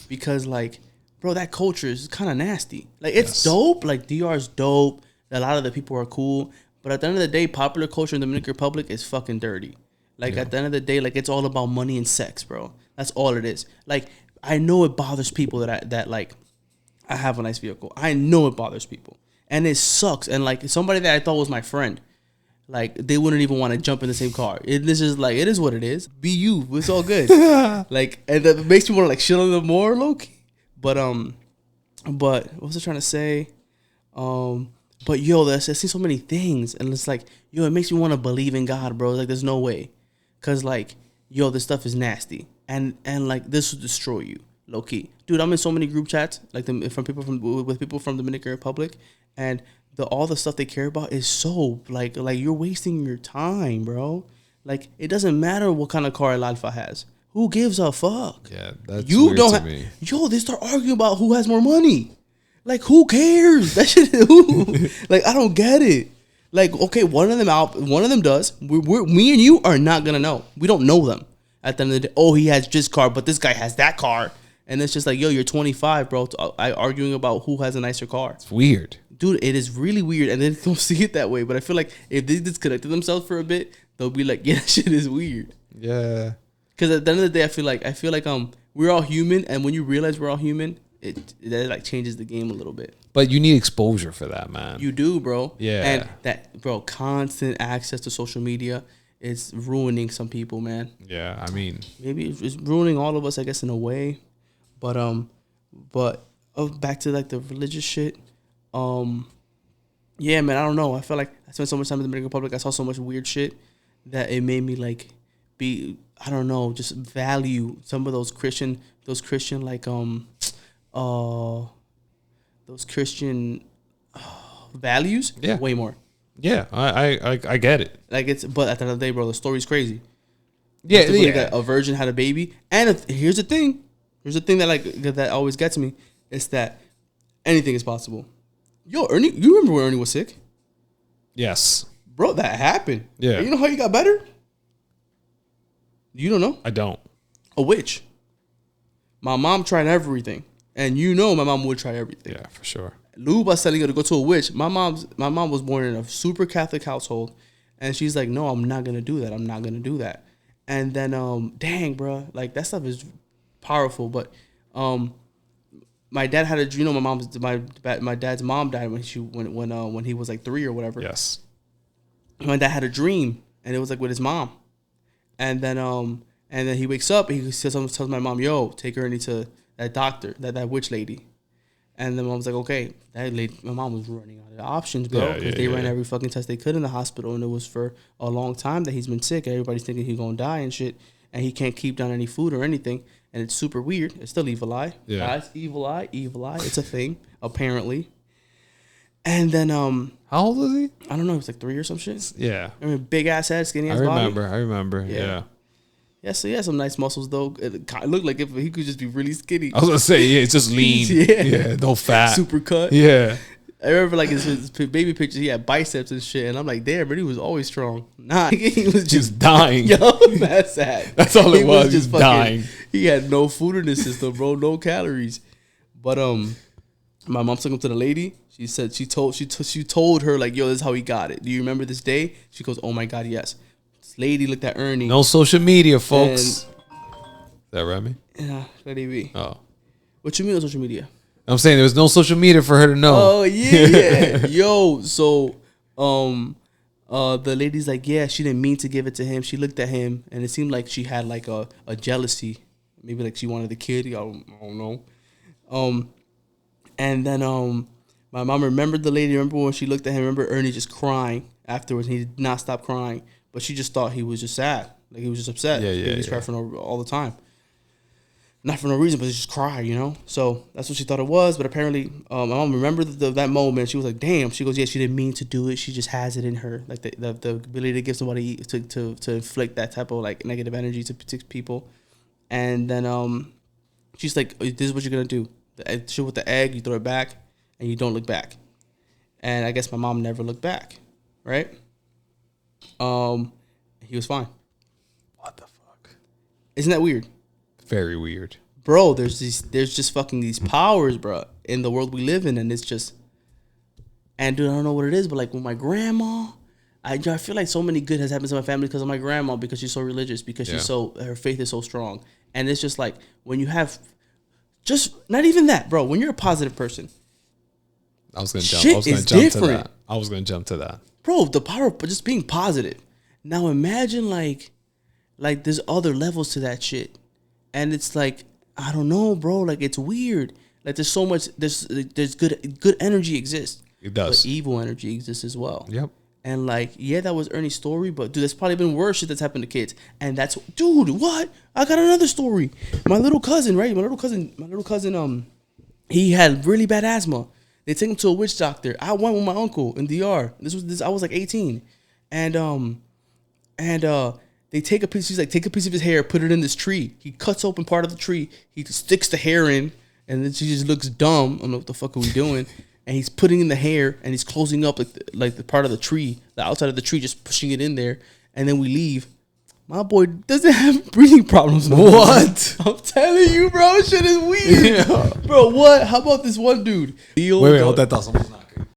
because like bro, that culture is kind of nasty. Like, it's dope. Like, DR is dope. A lot of the people are cool. But at the end of the day, popular culture in the Dominican Republic is fucking dirty. Like, at the end of the day, like, it's all about money and sex, bro. That's all it is. Like, I know it bothers people that like, I have a nice vehicle. I know it bothers people. And it sucks. And, like, somebody that I thought was my friend, like, they wouldn't even want to jump in the same car. This is like, it is what it is. Be you. It's all good. Like, and that makes me want to, like, shit on them more, low-key. But what was I trying to say? But, yo, I see so many things. And it's like, yo, it makes me want to believe in God, bro. Like, there's no way. Because, like, yo, this stuff is nasty. And like, this will destroy you, low key. Dude, I'm in so many group chats, like, with people from the Dominican Republic, and all the stuff they care about is so, like you're wasting your time, bro. Like, it doesn't matter what kind of car El Alfa has. Who gives a fuck? Yeah, that's you weird don't to me. Yo, they start arguing about who has more money. Like, who cares? That shit. Like, I don't get it. Like, okay, one of them does. Me and you are not gonna know. We don't know them. At the end of the day, oh, he has this car, but this guy has that car, and it's just like, yo, you're 25, bro. Arguing about who has a nicer car. It's weird, dude. It is really weird, and they don't see it that way. But I feel like if they disconnected themselves for a bit, they'll be like, yeah, that shit is weird. Yeah. Because at the end of the day, I feel like we're all human, and when you realize we're all human, that like changes the game a little bit. But you need exposure for that, man. You do, bro. Yeah. And that, bro, constant access to social media is ruining some people, man. Yeah, I mean, maybe it's ruining all of us, I guess, in a way. But back to like the religious shit. Yeah, man, I don't know. I feel like I spent so much time in the Dominican Republic. I saw so much weird shit that it made me like I don't know, just value some of those Christian like those Christian values way more. Yeah, I get it. Like, but at the end of the day, bro, the story's crazy. Yeah, like a virgin had a baby, and here's the thing that always gets me is that anything is possible. Yo, Ernie, you remember when Ernie was sick? Yes, bro, that happened. Yeah, you know how he got better? You don't know? I don't. A witch. My mom tried everything, and my mom would try everything. Yeah, for sure. Lou was telling her to go to a witch. My mom was born in a super Catholic household, and she's like, no, I'm not gonna do that. I'm not gonna do that. And then, dang, bro, like that stuff is powerful. But, my dad had my dad's mom died when he was like 3 or whatever. Yes. My dad had a dream, and it was like with his mom, and then he wakes up, and he tells my mom, yo, take her into that doctor, that witch lady. And then mom's like, okay. My mom was running out of options, bro, because they ran every fucking test they could in the hospital, and it was for a long time that he's been sick, and everybody's thinking he's gonna die and shit, and he can't keep down any food or anything, and it's super weird. It's still evil eye. Yeah. Guys, evil eye. It's a thing, apparently. And then how old was he? I don't know. He was like 3 or some shit. Yeah. I mean, big ass head, skinny ass body. I remember. Yeah. Yeah, so he had some nice muscles though. It looked like if he could just be really skinny. I was gonna say, yeah, it's just lean. Yeah, no fat. Super cut. Yeah. I remember like his baby pictures, he had biceps and shit, and I'm like, damn, but he was always strong. Nah, he was just dying. Yo, that's sad. That's all it was. Just dying. He had no food in his system, bro, no calories. But my mom took him to the lady. She said she told her like, yo, this is how he got it. Do you remember this day? She goes, oh my god, yes. This lady looked at Ernie. No social media, folks. Is that Remy? Yeah, let it be. Oh, what you mean on social media? I'm saying there was no social media for her to know. Oh yeah. Yo, so the lady's like, yeah, she didn't mean to give it to him. She looked at him, and it seemed like she had like a jealousy, maybe like she wanted the kid. I don't know. And then my mom remembered the lady. Remember when she looked at him? Remember Ernie just crying afterwards? And he did not stop crying, but she just thought he was just sad, like he was just upset. Yeah. He was crying all the time. Not for no reason, but he just cry, So that's what she thought it was. But apparently, my mom remembered that moment. She was like, "Damn!" She goes, "Yeah, she didn't mean to do it. She just has it in her, like the ability to give somebody to inflict that type of like negative energy to people." And then she's like, "This is what you're gonna do. The shit with the egg, you throw it back, and you don't look back." And I guess my mom never looked back, right? He was fine. What the fuck? Isn't that weird? Very weird. bro, there's just fucking these powers, bro, in the world we live in, and it's just, and dude, I don't know what it is, but like with my grandma, I feel like so many good has happened to my family because of my grandma, because she's so religious, because her faith is so strong, and it's just like when you have, just not even that, bro, when you're a positive person, I was gonna jump to that, bro. The power of just being positive. Now imagine like there's other levels to that shit, and it's like, I don't know, bro. Like it's weird. Like there's so much. There's good energy exists. It does. But evil energy exists as well. Yep. And like, yeah, that was Ernie's story, but dude, there's probably been worse shit that's happened to kids. And that's, dude, what? I got another story. My little cousin, right? My little cousin, he had really bad asthma. They take him to a witch doctor. I went with my uncle in DR. I was like 18, and they take a piece. He's like, take a piece of his hair, put it in this tree. He cuts open part of the tree. He sticks the hair in, and then she just looks dumb. I don't know what the fuck are we doing. And he's putting in the hair, and he's closing up like the part of the tree, the outside of the tree, just pushing it in there. And then we leave. My boy doesn't have breathing problems. What? I'm telling you, bro, shit is weird. Yeah. Bro, what? How about this one dude? Wait, hold that thought. Someone's knocking.